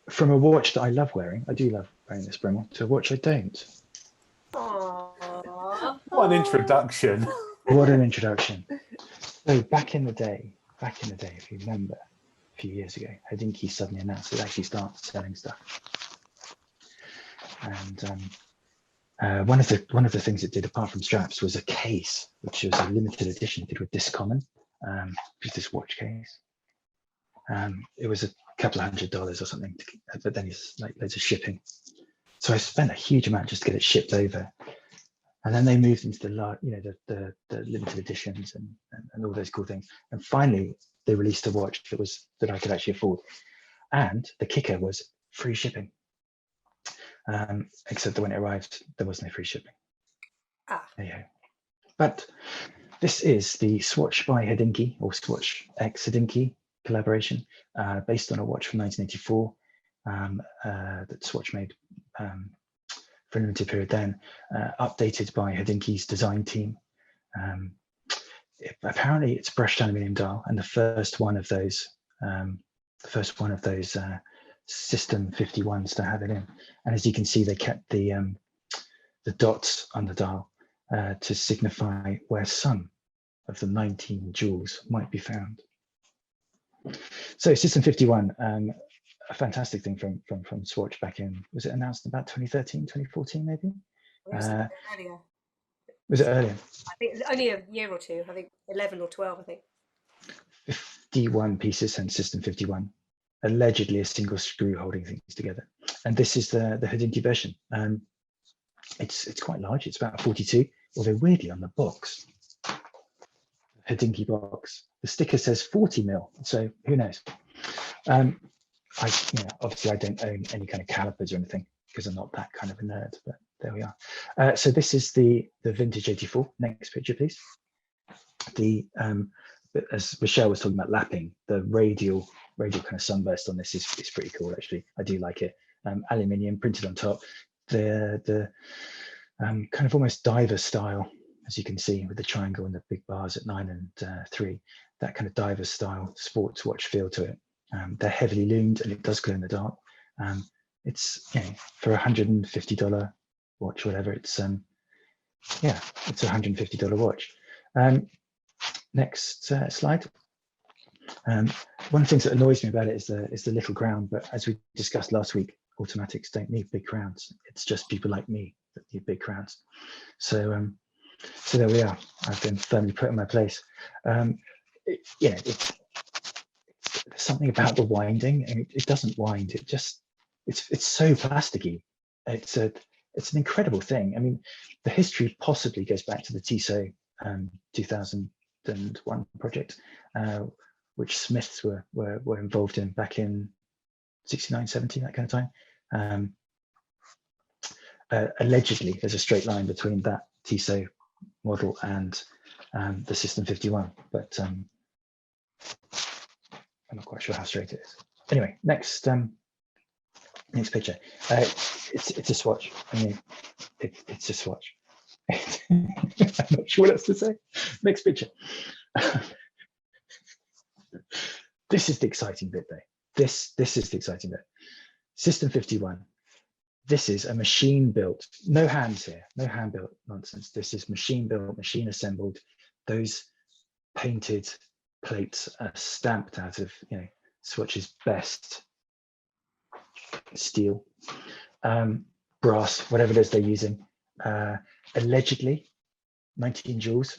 From a watch that I love wearing, I do love wearing this Bremont, to a watch I don't. Aww. What an introduction. What an introduction. So back in the day, if you remember, a few years ago, Hodinkee suddenly announced it actually started selling stuff. And one of the things it did, apart from straps, was a case, which was a limited edition. It did with Discommon, which is this watch case. It was a couple of $100 or something, but then it's like loads of shipping. So I spent a huge amount just to get it shipped over. And then they moved into the limited editions and all those cool things. And finally, they released a watch that I could actually afford. And the kicker was free shipping. Except that when it arrived, there was no free shipping. There you go. But this is the Swatch by Hodinkee, or Swatch X Hodinkee collaboration, based on a watch from 1984 that Swatch made for a limited period then, updated by Hodinkee's design team. Apparently it's brushed aluminium dial, and the first one of those System 51s to have it in. And as you can see, they kept the dots on the dial to signify where some of the 19 jewels might be found. So System 51, a fantastic thing from Swatch back in, was it announced in about 2013, 2014 maybe? Earlier. Was it earlier? I think it's only a year or two. I think 11 or 12, I think. 51 pieces and System 51. Allegedly a single screw holding things together. And this is the Hodinkee version. It's quite large. It's about 42, although weirdly on the box, Hodinkee box, the sticker says 40 mil. So who knows? Obviously I don't own any kind of calipers or anything. because I'm not that kind of a nerd, but there we are. So this is the vintage 84. Next picture, please. As Richelle was talking about lapping, the radial kind of sunburst on this is pretty cool, actually. I do like it. Aluminium printed on top. The kind of almost diver style, as you can see, with the triangle and the big bars at 9 and 3. That kind of diver style sports watch feel to it. They're heavily loomed and it does glow in the dark. It's, you know, for $150 watch, whatever. It's yeah, it's a $150 watch. Next slide. One of the things that annoys me about it is the little crown, but as we discussed last week, automatics don't need big crowns. It's just people like me that need big crowns. So so there we are. I've been firmly put in my place. There's something about the winding, and it doesn't wind. It's so plasticky. It's an incredible thing. I mean, the history possibly goes back to the Tissot 2001 project, which Smiths were involved in back in 69, 70, that kind of time. Allegedly, there's a straight line between that Tissot model and the System 51, but I'm not quite sure how straight it is. Anyway, next picture. It's a Swatch. I mean, it's a Swatch. I'm not sure what else to say. Next picture. This is the exciting bit, though. This is the exciting bit. System 51. This is a machine built, no hands here, no hand built nonsense. This is machine built, machine assembled. Those painted plates are stamped out of, you know, Swatch's best steel, brass, whatever it is they're using. Allegedly 19 joules.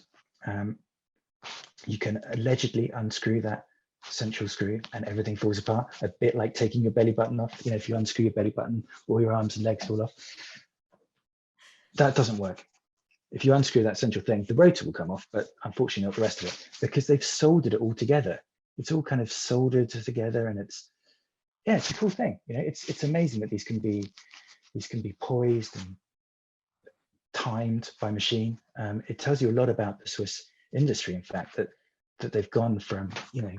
You can allegedly unscrew that central screw and everything falls apart, a bit like taking your belly button off. You know, if you unscrew your belly button, all your arms and legs fall off. That doesn't work. If you unscrew that central thing, the rotor will come off, but unfortunately not the rest of it, because they've soldered it all together. It's all kind of soldered together, and it's a cool thing. You know, it's amazing that these can be poised and timed by machine. It tells you a lot about the Swiss industry, in fact, that they've gone from, you know,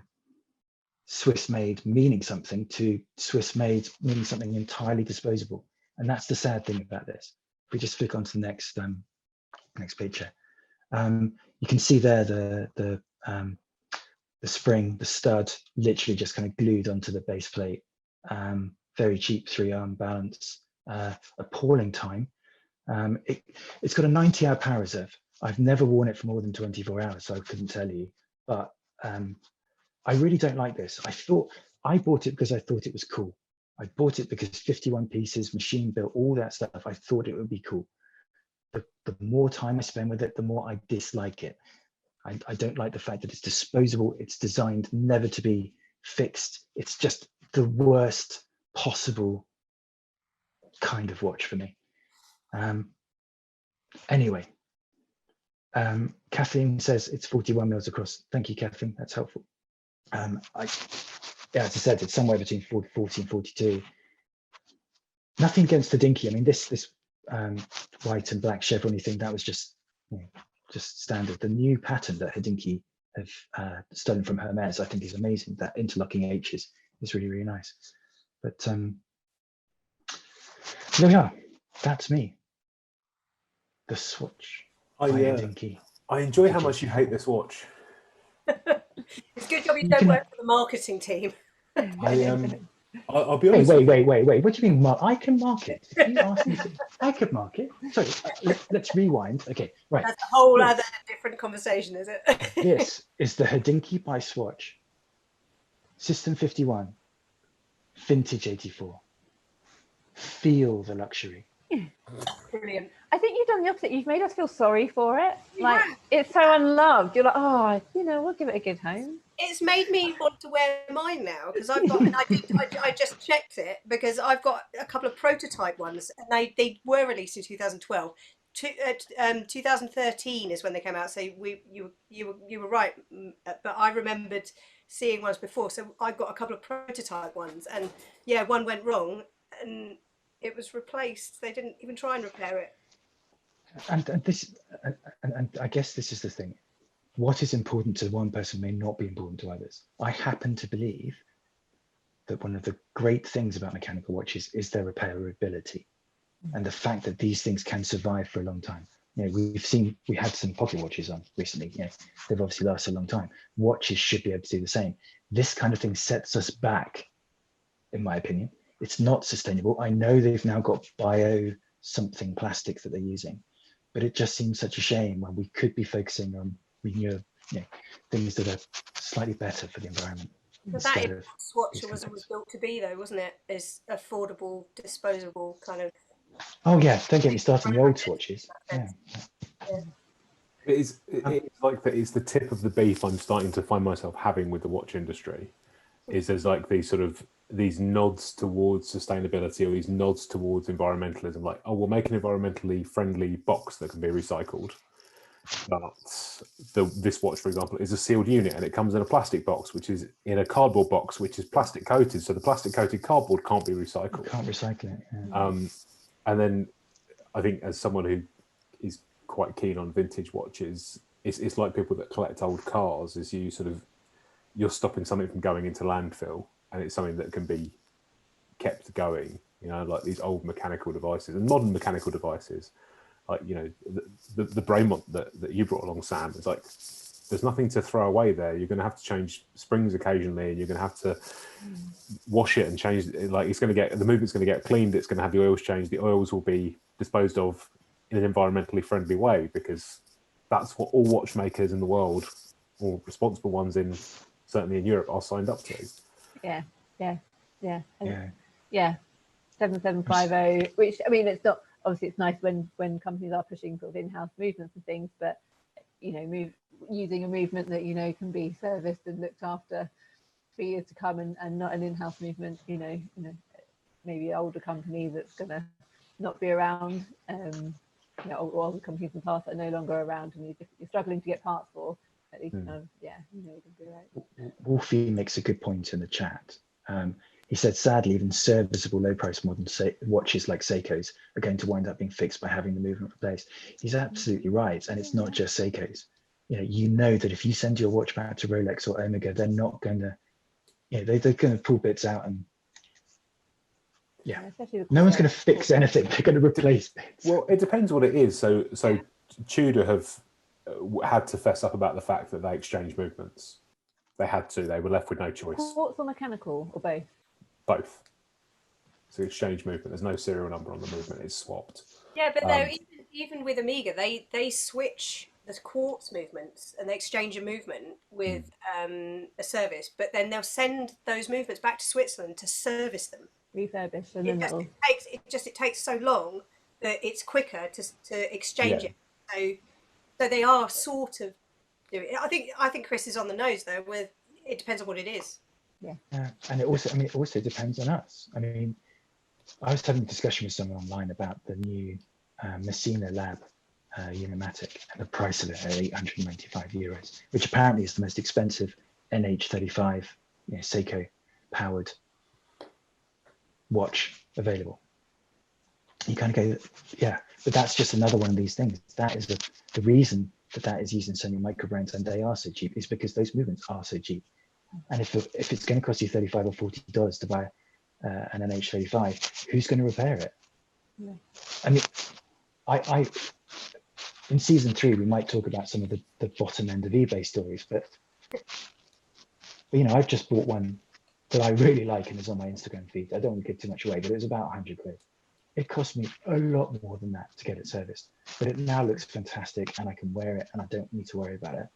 Swiss made meaning something to Swiss made meaning something entirely disposable. And that's the sad thing about this. If we just flick onto the next picture, you can see there the spring, the stud, literally just kind of glued onto the base plate. Very cheap 3-arm balance, appalling time. It's got a 90-hour power reserve. I've never worn it for more than 24 hours, so I couldn't tell you. But I really don't like this. I bought it because I thought it was cool. I bought it because 51 pieces, machine built, all that stuff. I thought it would be cool. The more time I spend with it, the more I dislike it. I don't like the fact that it's disposable. It's designed never to be fixed. It's just the worst possible kind of watch for me. Anyway, Kathleen says it's 41 mils across. Thank you, Kathleen. That's helpful. As I said, it's somewhere between 40 and 42. Nothing against Hodinkee. I mean, this white and black chevrony thing, that was just, you know, just standard. The new pattern that Hodinkee have stolen from Hermes, I think, is amazing. That interlocking H is really, really nice. But there we are. That's me. The Swatch. I enjoy how much you hate this watch. It's good job you don't work for the marketing team. I'll be honest. Wait. What do you mean? I can market. If you ask me to, I could market. Sorry, let's rewind. Okay, right. That's a whole other different conversation, is it? This is the Hodinkee by Swatch. System 51. Vintage 84. Feel the luxury. Brilliant. I think you've done the opposite. You've made us feel sorry for it. Like, it's so unloved. You're like, oh, you know, we'll give it a good home. It's made me want to wear mine now, because I've got, and I just checked it, because I've got a couple of prototype ones, and they were released in 2012. 2013 is when they came out. So you were right, but I remembered seeing ones before. So I got a couple of prototype ones, and yeah, one went wrong, and it was replaced. They didn't even try and repair it. And I guess this is the thing. What is important to one person may not be important to others. I happen to believe that one of the great things about mechanical watches is their repairability, and the fact that these things can survive for a long time. You know, we had some pocket watches on recently. You know, they've obviously lasted a long time. Watches should be able to do the same. This kind of thing sets us back, in my opinion. It's not sustainable. I know they've now got bio something plastic that they're using, but it just seems such a shame when we could be focusing on renewable, you know, things that are slightly better for the environment. But that is what Swatch was always built to be, though, wasn't it? Is affordable, disposable kind of. Oh yeah, don't get me started on the old Swatches. Yeah. It's like that. It's the tip of the beef I'm starting to find myself having with the watch industry. Is there's like these nods towards sustainability or these nods towards environmentalism, like, oh, we'll make an environmentally friendly box that can be recycled. But this watch, for example, is a sealed unit, and it comes in a plastic box, which is in a cardboard box, which is plastic coated. So the plastic coated cardboard can't be recycled. You can't recycle it. Yeah. And then I think, as someone who is quite keen on vintage watches, it's like people that collect old cars. Is you're stopping something from going into landfill, and it's something that can be kept going. You know, like these old mechanical devices and modern mechanical devices. Like, you know, the Bremont that you brought along, Sam, it's like, there's nothing to throw away there. You're going to have to change springs occasionally, and you're going to have to wash it and change it. Like, the movement's going to get cleaned. It's going to have the oils changed. The oils will be disposed of in an environmentally friendly way, because that's what all watchmakers in the world, or responsible ones certainly in Europe, are signed up to. Yeah. 7750, which, I mean, it's not, obviously it's nice when companies are pushing sort of in-house movements and things, but, you know, using a movement that, you know, can be serviced and looked after for years to come, and not an in-house movement, you know, maybe an older company that's going to not be around, you know, or older companies in the past that are no longer around, and you're struggling to get parts for, at least kind of, you know, you can be right. Wolfie makes a good point in the chat. He said, sadly, even serviceable low-price modern watches like Seiko's are going to wind up being fixed by having the movement replaced. He's absolutely right, and it's not just Seiko's. You know that if you send your watch back to Rolex or Omega, they're not going to, you know, they're going to pull bits out, and no one's going to fix anything. They're going to replace bits. Well, it depends what it is. So Tudor have had to fess up about the fact that they exchange movements. They had to. They were left with no choice. What's on mechanical, or both? Both. It's an exchange movement. There's no serial number on the movement. It's swapped. Yeah, but even with Omega, they switch the quartz movements and they exchange a movement with a service, but then they'll send those movements back to Switzerland to service them. Refurbish, and then it takes so long that it's quicker to exchange it. So they are sort of doing it. I think Chris is on the nose though. With it depends on what it is. Yeah, and it also depends on us. I mean, I was having a discussion with someone online about the new Messina Lab Unimatic, and the price of it at €895, which apparently is the most expensive NH35 Seiko powered watch available. You kind of go, yeah, but that's just another one of these things. That is the reason that is used in so many micro brands, and they are so cheap, is because those movements are so cheap. And if it's going to cost you $35 or $40 to buy an NH35, who's going to repair it? Yeah. I mean, I in season 3 we might talk about some of the bottom end of eBay stories, but you know, I've just bought one that I really like and is on my Instagram feed. I don't want to give too much away, but it was about 100 quid. It cost me a lot more than that to get it serviced, but it now looks fantastic and I can wear it and I don't need to worry about it.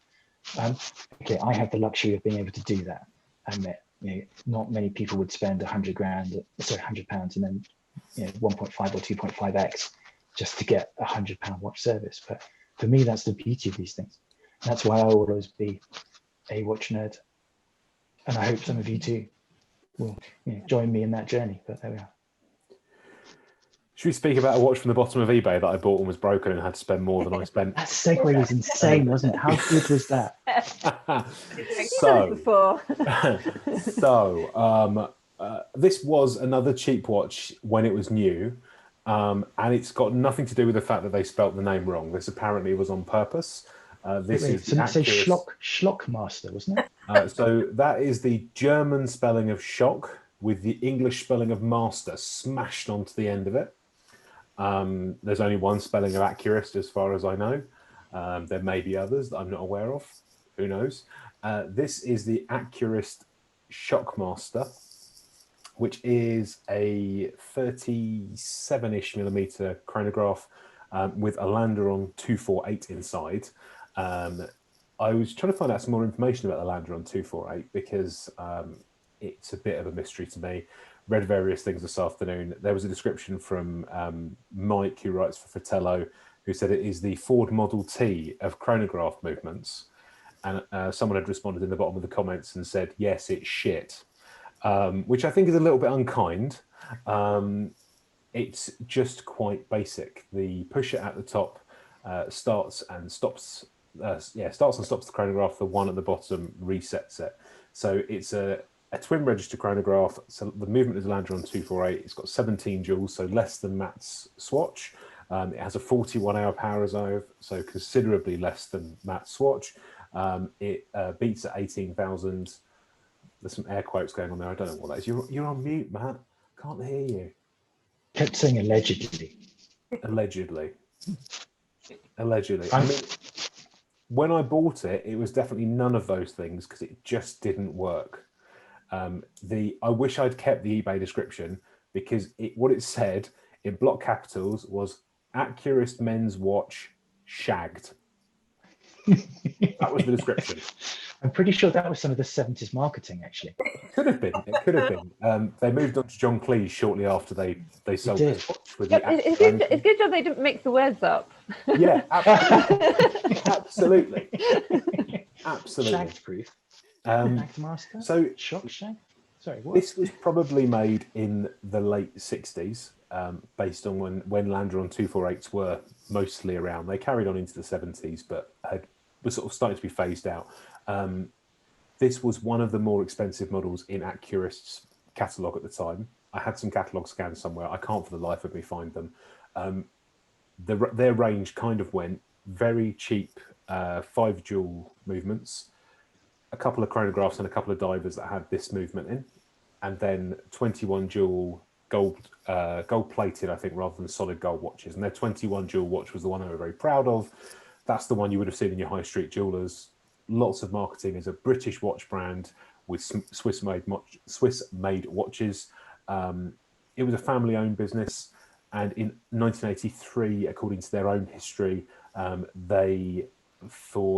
Okay, I have the luxury of being able to do that. I admit, you know, not many people would spend £100, and then 1.5 or 2.5x just to get a £100 watch service. But for me, that's the beauty of these things. And that's why I will always be a watch nerd, and I hope some of you too will join me in that journey. But there we are. Should we speak about a watch from the bottom of eBay that I bought and was broken and had to spend more than I spent? That segue was insane, wasn't it? How good was that? This was another cheap watch when it was new, and it's got nothing to do with the fact that they spelt the name wrong. This apparently was on purpose. This is so the it's a Accurist. Schockmaster, wasn't it? So that is the German spelling of shock with the English spelling of master smashed onto the end of it. There's only one spelling of Accurist as far as I know. There may be others that I'm not aware of. Who knows? This is the Accurist Shockmaster, which is a 37-ish millimeter chronograph with a Landeron 248 inside. I was trying to find out some more information about the Landeron 248 because it's a bit of a mystery to me. Read various things this afternoon. There was a description from Mike, who writes for Fratello, who said it is the Ford Model T of chronograph movements. And someone had responded in the bottom of the comments and said, yes, it's shit, which I think is a little bit unkind. It's just quite basic. The pusher at the top starts and stops the chronograph. The one at the bottom resets it. So it's a twin register chronograph. So the movement is a Landeron 248. It's got 17 joules, so less than Matt's Swatch. It has a 41-hour power reserve, so considerably less than Matt's Swatch. It beats at 18,000. There's some air quotes going on there. I don't know what that is. You're on mute, Matt. Can't hear you. Kept saying allegedly. Allegedly. I mean, when I bought it, it was definitely none of those things because it just didn't work. I wish I'd kept the eBay description because what it said in block capitals was Accurist men's watch shagged. That was the description. I'm pretty sure that was some of the 70s marketing, actually. It could have been. They moved on to John Cleese shortly after they sold this watch. With It's a good job they didn't mix the words up. Yeah, absolutely. Shagged proof. Master? So Shock shag? Sorry, what? This was probably made in the late 60s, based on when Landeron 248s were mostly around. They carried on into the 70s, but were sort of starting to be phased out. This was one of the more expensive models in Accurist's catalogue at the time. I had some catalogue scans somewhere. I can't for the life of me find them. Their range kind of went very cheap 5 joule movements, a couple of chronographs and a couple of divers that had this movement in, and then 21 joule gold plated, I think, rather than solid gold watches. And their 21 joule watch was the one they were very proud of. That's the one you would have seen in your high street jewelers. Lots of marketing as a British watch brand with Swiss-made watches. It was a family-owned business, and in 1983, according to their own history, they,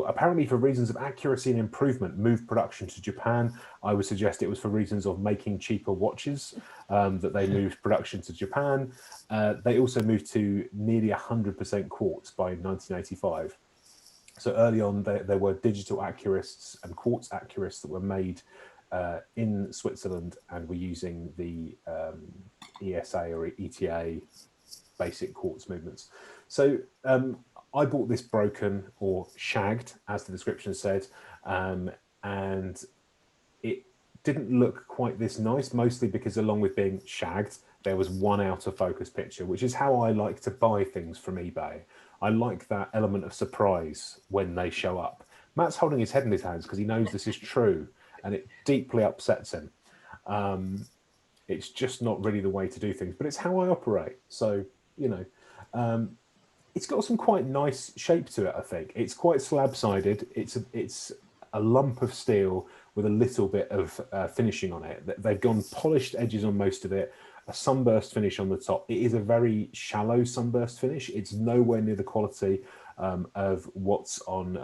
apparently for reasons of accuracy and improvement, moved production to Japan. I would suggest it was for reasons of making cheaper watches that they moved production to Japan. They also moved to nearly 100% quartz by 1985. So early on, there were digital Accurists and quartz Accurists that were made in Switzerland and were using the ESA or ETA basic quartz movements. So I bought this broken or shagged, as the description said, and it didn't look quite this nice, mostly because along with being shagged, there was one out of focus picture, which is how I like to buy things from eBay. I like that element of surprise when they show up. Matt's holding his head in his hands because he knows this is true, and it deeply upsets him. It's just not really the way to do things, but it's how I operate. So, you know, it's got some quite nice shape to it, I think. It's quite slab-sided. It's a lump of steel with a little bit of finishing on it. They've gone polished edges on most of it, a sunburst finish on the top. It is a very shallow sunburst finish. It's nowhere near the quality of what's on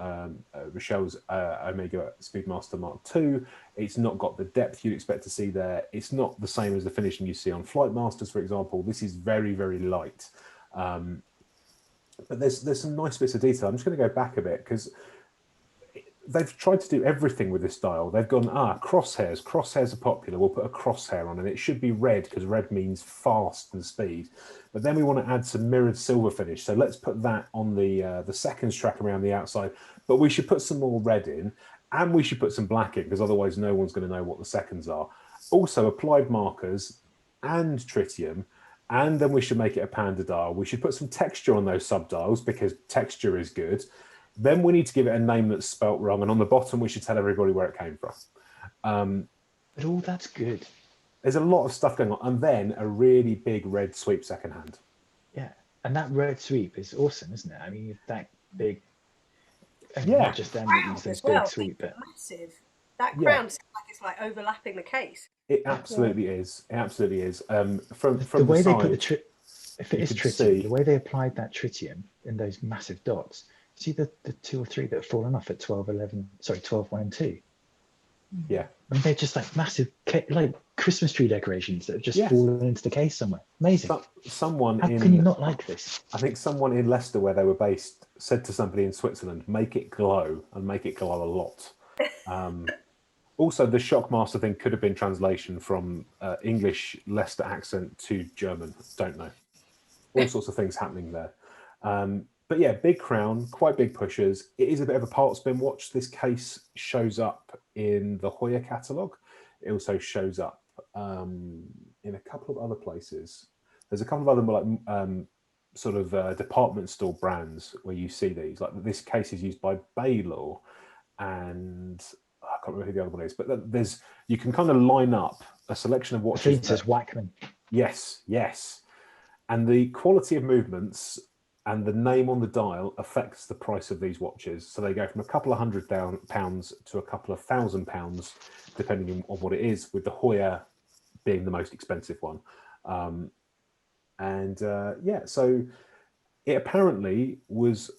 Richelle's Omega Speedmaster Mark II. It's not got the depth you'd expect to see there. It's not the same as the finishing you see on Flight Masters, for example. This is very, very light. But there's some nice bits of detail. I'm just going to go back a bit because they've tried to do everything with this style. They've gone, crosshairs. Crosshairs are popular. We'll put a crosshair on, and it should be red because red means fast and speed. But then we want to add some mirrored silver finish. So let's put that on the seconds track around the outside. But we should put some more red in, and we should put some black in because otherwise no one's going to know what the seconds are. Also applied markers and tritium, and then we should make it a panda dial. We should put some texture on those subdials because texture is good. Then we need to give it a name that's spelt wrong, and on the bottom we should tell everybody where it came from. But all that's good. There's a lot of stuff going on, and then a really big red sweep second hand. Yeah, and that red sweep is awesome, isn't it? I mean, that big. And Yeah. not just them that use those big sweep, but massive. That crown seems like it's like overlapping the case. It absolutely is. It absolutely is. From the way they side, put the if it is tritium, the way they applied that tritium in those massive dots. See the 2 or 3 that have fallen off at 12, 11, sorry, 12, 1 and 2. Yeah. I mean, they're just like massive, like Christmas tree decorations that have just Yes. fallen into the case somewhere. Amazing. Someone How can you not like this? I think someone in Leicester, where they were based, said to somebody in Switzerland, "Make it glow and make it glow a lot." Also, the Shockmaster thing could have been translation from English Leicester accent to German. Don't know. All sorts of things happening there. But yeah, big crown, quite big pushers. It is a bit of a parts bin watch. This case shows up in the Hoya catalogue. It also shows up in a couple of other places. There's a couple of other like department store brands where you see these. Like this case is used by Baylor, and I can't remember who the other one is. But there's you can kind of line up a selection of watches. It says Wackman. Yes, yes, and the quality of movements and the name on the dial affects the price of these watches. So they go from a couple of £100 to a couple of £1,000, depending on what it is, with the Hoya being the most expensive one. So it apparently was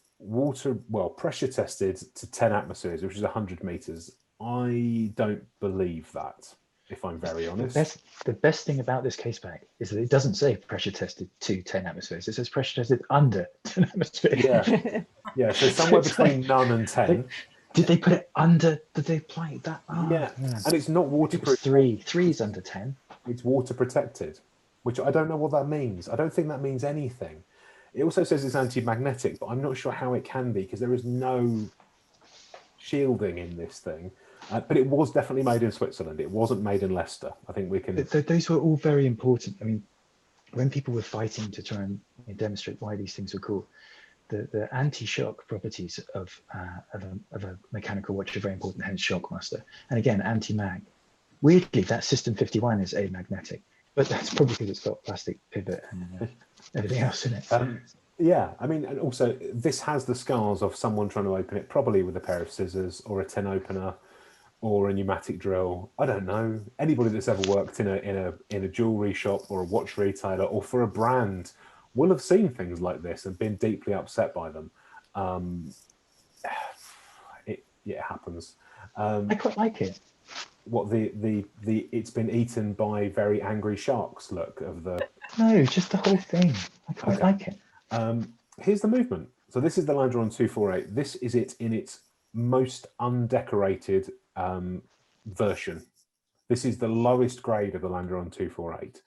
pressure tested to 10 atmospheres, which is 100 meters. I don't believe that, if I'm very honest. The best thing about this case bag is that it doesn't say pressure tested to 10 atmospheres. It says pressure tested under 10 atmospheres. Yeah, yeah. So somewhere between none and 10. Did they put it under? Did they apply that? Oh, yeah, and it's not waterproof. Three's under 10. It's water protected, which I don't know what that means. I don't think that means anything. It also says it's anti-magnetic, but I'm not sure how it can be because there is no shielding in this thing. But it was definitely made in Switzerland. It wasn't made in Leicester. I think we can. Those were all very important. I mean, when people were fighting to try and demonstrate why these things were cool, the anti-shock properties of a mechanical watch are very important. Hence, Shockmaster, and again, anti-mag. Weirdly, that System 51 is amagnetic, but that's probably because it's got plastic pivot and everything else in it. Yeah, I mean, and also this has the scars of someone trying to open it, probably with a pair of scissors or a 10 opener. Or a pneumatic drill. I don't know. Anybody that's ever worked in a jewelry shop or a watch retailer or for a brand will have seen things like this and been deeply upset by them. It happens. I quite like it. What the it's been eaten by very angry sharks look of the. No, just the whole thing. I quite like it. Here's the movement. So this is the Langeron 248. This is it in its most undecorated version. This is the lowest grade of the Langeron 248.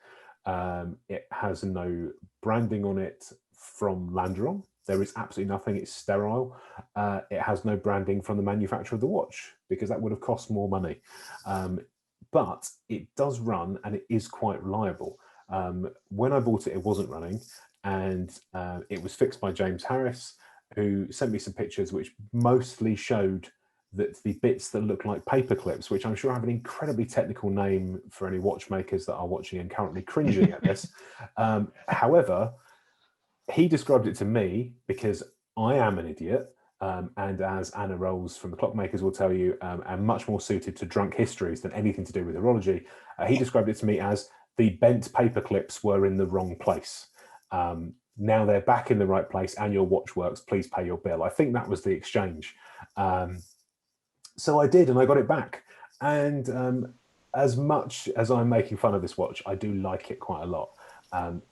It has no branding on it from Langeron. There is absolutely nothing. It's sterile. It has no branding from the manufacturer of the watch because that would have cost more money. But it does run and it is quite reliable. When I bought it, it wasn't running, and it was fixed by James Harris, who sent me some pictures which mostly showed that the bits that look like paper clips, which I'm sure have an incredibly technical name for any watchmakers that are watching and currently cringing at this. However, he described it to me because I am an idiot, and as Anna Rolls from the Clockmakers will tell you, am much more suited to drunk histories than anything to do with horology. He described it to me as the bent paper clips were in the wrong place. Now they're back in the right place and your watch works, please pay your bill. I think that was the exchange. So I did, and I got it back. And as much as I'm making fun of this watch, I do like it quite a lot.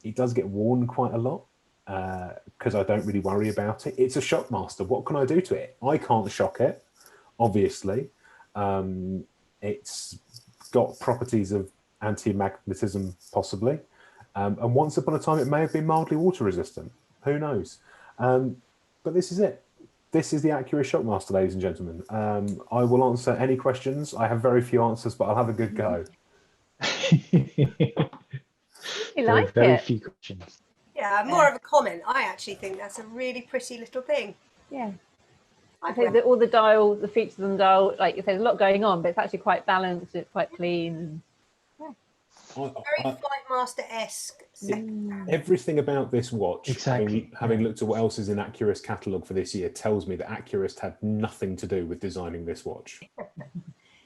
It does get worn quite a lot because I don't really worry about it. It's a Shockmaster. What can I do to it? I can't shock it, obviously. It's got properties of anti-magnetism, possibly. And once upon a time, it may have been mildly water resistant. Who knows? But this is it. This is the Accurist Shockmaster, ladies and gentlemen. I will answer any questions. I have very few answers, but I'll have a good go. You There are like very it? few questions. Yeah, more of a comment. I actually think that's a really pretty little thing. Yeah. I I'd think wear that all the dial, the features on the dial, like you say, there's a lot going on, but it's actually quite balanced. It's quite clean. very Flightmaster-esque. Everything about this watch, Exactly, having looked at what else is in Accurist catalogue for this year, tells me that Accurist had nothing to do with designing this watch.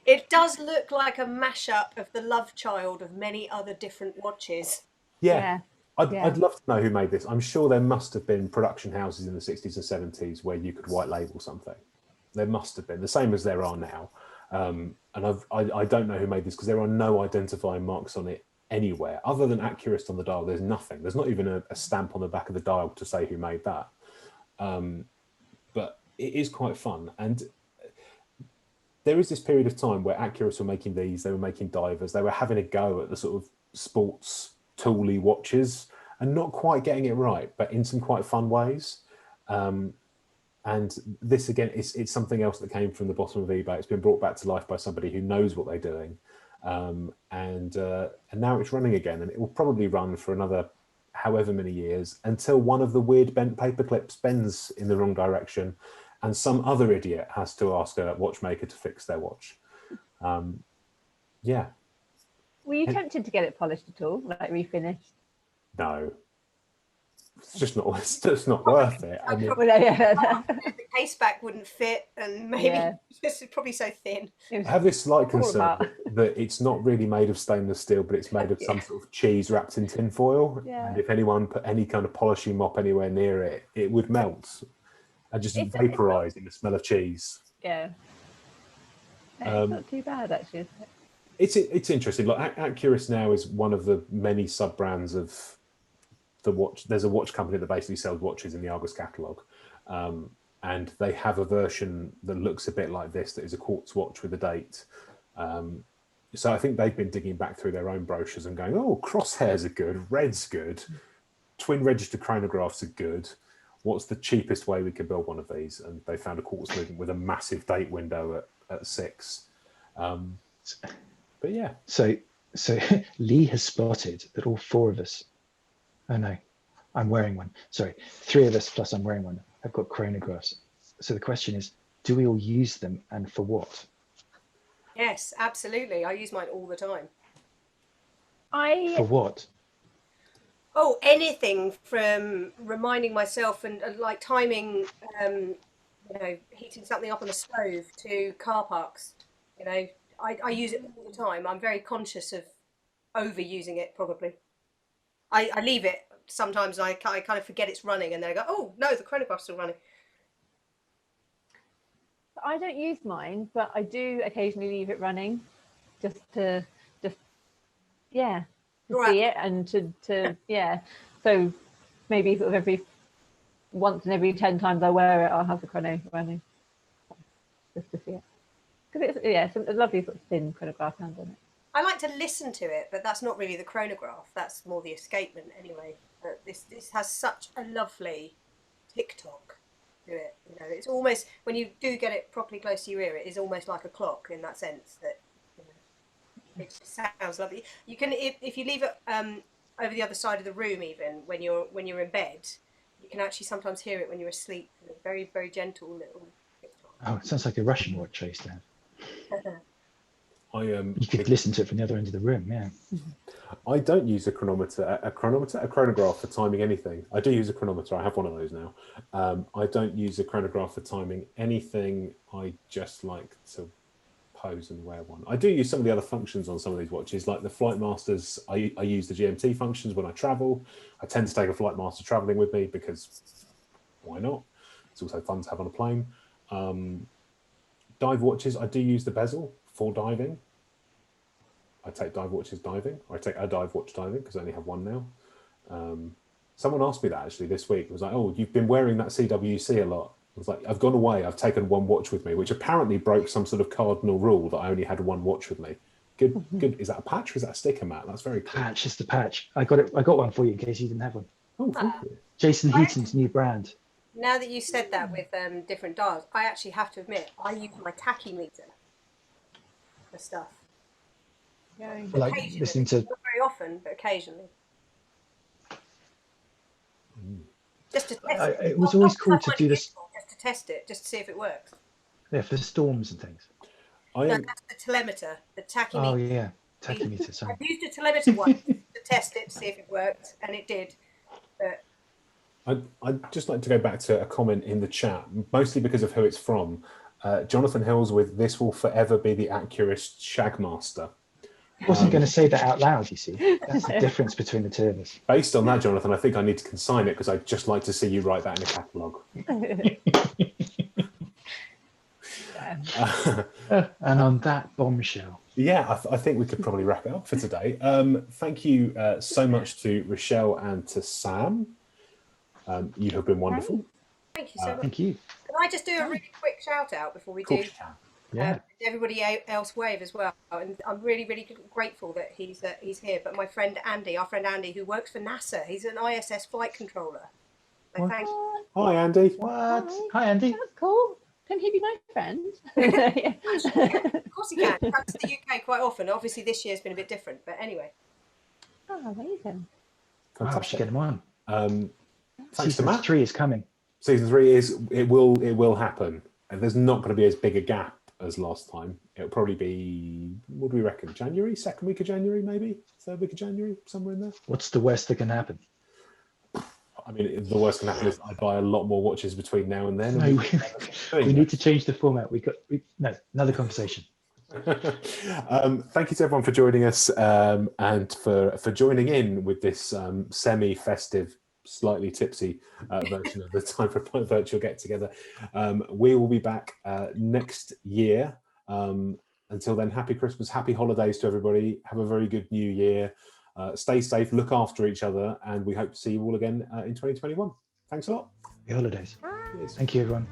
It does look like a mashup of the love child of many other different watches. Yeah. Yeah. I'd love to know who made this. I'm sure there must have been production houses in the 60s and 70s where you could white label something. There must have been, the same as there are now. And I don't know who made this because there are no identifying marks on it anywhere other than Accurist on the dial. There's nothing. There's not even a stamp on the back of the dial to say who made that. But it is quite fun. And there is this period of time where Accurist were making these, they were making divers, they were having a go at the sort of sports tooly watches and not quite getting it right, but in some quite fun ways. And this again, it's something else that came from the bottom of eBay. It's been brought back to life by somebody who knows what they're doing. And now it's running again, and it will probably run for another however many years until one of the weird bent paper clips bends in the wrong direction and some other idiot has to ask a watchmaker to fix their watch. Yeah. Were you tempted to get it polished at all, like refinished? No. It's just not worth it. I mean, The case back wouldn't fit, and maybe this is probably so thin. I have this slight concern that it's not really made of stainless steel, but it's made of some sort of cheese wrapped in tin foil. Yeah. And if anyone put any kind of polishing mop anywhere near it, it would melt and just vaporize in the smell of cheese. Yeah. No, it's not too bad, actually, is it? It's interesting. Like Accurist now is one of the many sub brands of the watch. There's a watch company that basically sells watches in the Argus catalogue, and they have a version that looks a bit like this, that is a quartz watch with a date. So I think they've been digging back through their own brochures and going, oh, crosshairs are good, red's good, twin register chronographs are good. What's the cheapest way we could build one of these? And they found a quartz movement with a massive date window at 6. But yeah. So Lee has spotted that all 4 of us, oh no, I'm wearing one. Sorry, 3 of us plus I'm wearing one. I've got chronographs. So the question is, do we all use them and for what? Yes, absolutely. I use mine all the time. For what? Oh, anything from reminding myself and like timing, heating something up on the stove to car parks. I use it all the time. I'm very conscious of overusing it, probably. I leave it sometimes. I kind of forget it's running, and then I go, oh no, the chronograph's still running. I don't use mine, but I do occasionally leave it running, just to see it and to So maybe sort of every once in every 10 times I wear it, I'll have the chrono running, just to see it. Because it's a lovely sort of thin chronograph hand on it. I like to listen to it, but that's not really the chronograph. That's more the escapement anyway. But this has such a lovely tick-tock to it. It's almost, when you do get it properly close to your ear, it is almost like a clock in that sense. That it just sounds lovely. You can, if you leave it over the other side of the room, even when you're in bed, you can actually sometimes hear it when you're asleep. Very, very gentle little tick-tock. Oh, it sounds like a Russian watch I used to have. You could listen to it from the other end of the room, yeah. I don't use a chronograph for timing anything. I do use a chronometer. I have one of those now. I don't use a chronograph for timing anything. I just like to pose and wear one. I do use some of the other functions on some of these watches, like the Flightmasters. I use the GMT functions when I travel. I tend to take a Flightmaster traveling with me because why not? It's also fun to have on a plane. Dive watches, I do use the bezel for diving. I take dive watches diving, or I take a dive watch diving because I only have one now. Someone asked me that actually this week. It was like, oh, you've been wearing that CWC a lot. I was like, I've gone away, I've taken one watch with me, which apparently broke some sort of cardinal rule that I only had one watch with me. Good, good. Is that a patch or is that a sticker, Matt? That's very cool. Patch, just a patch. I got one for you in case you didn't have one. Oh, thank you. Jason Heaton's new brand. Now that you said that with different dials, I actually have to admit, I use my tachymeter for stuff. Going. Like Occasionally. listening to. Not very often, but occasionally. Just to test it. It was always cool to do this. Just to test it, just to see if it works. Yeah, for storms and things. No, that's the telemeter, the tachymeter. Oh yeah, tachymeter. Sorry. I've used a telemeter once to test it to see if it worked, and it did. But I'd just like to go back to a comment in the chat, mostly because of who it's from. Jonathan Hills with "This will forever be the Accurist Shockmaster." I wasn't going to say that out loud, you see. That's the difference between the two of us. Based on that, Jonathan, I think I need to consign it because I'd just like to see you write that in a catalogue. And on that bombshell. Yeah, I think we could probably wrap it up for today. Thank you so much to Richelle and to Sam. You have been wonderful. thank you so much. Thank you. Can I just do a really quick shout out before we Of course do? you can. Yeah. Everybody else wave as well, and I'm really, really grateful that he's here. But my friend Andy, our friend Andy, who works for NASA, he's an ISS flight controller. So What? thank you. Hi, Andy. What? Hi, Andy. That's cool. Can he be my friend? Of course he can. He comes to the UK quite often. Obviously, this year's been a bit different, but anyway. Oh, amazing. Wow, we should get him on. Thanks to Season Matt. 3 is coming. Season 3 it will happen, and there's not going to be as big a gap as last time. It'll probably be, what do we reckon? January, second week of January, maybe third week of January, somewhere in there. What's the worst that can happen? I mean, the worst can happen is I buy a lot more watches between now and then. No, we need to change the format. No, another conversation. Thank you to everyone for joining us and for joining in with this semi-festive, slightly tipsy version of the Time for a Pint virtual get together. We will be back next year. Until then, happy Christmas, happy holidays to everybody. Have a very good new year. Stay safe, look after each other, and we hope to see you all again in 2021. Thanks a lot. Happy holidays. Cheers. Thank you, everyone.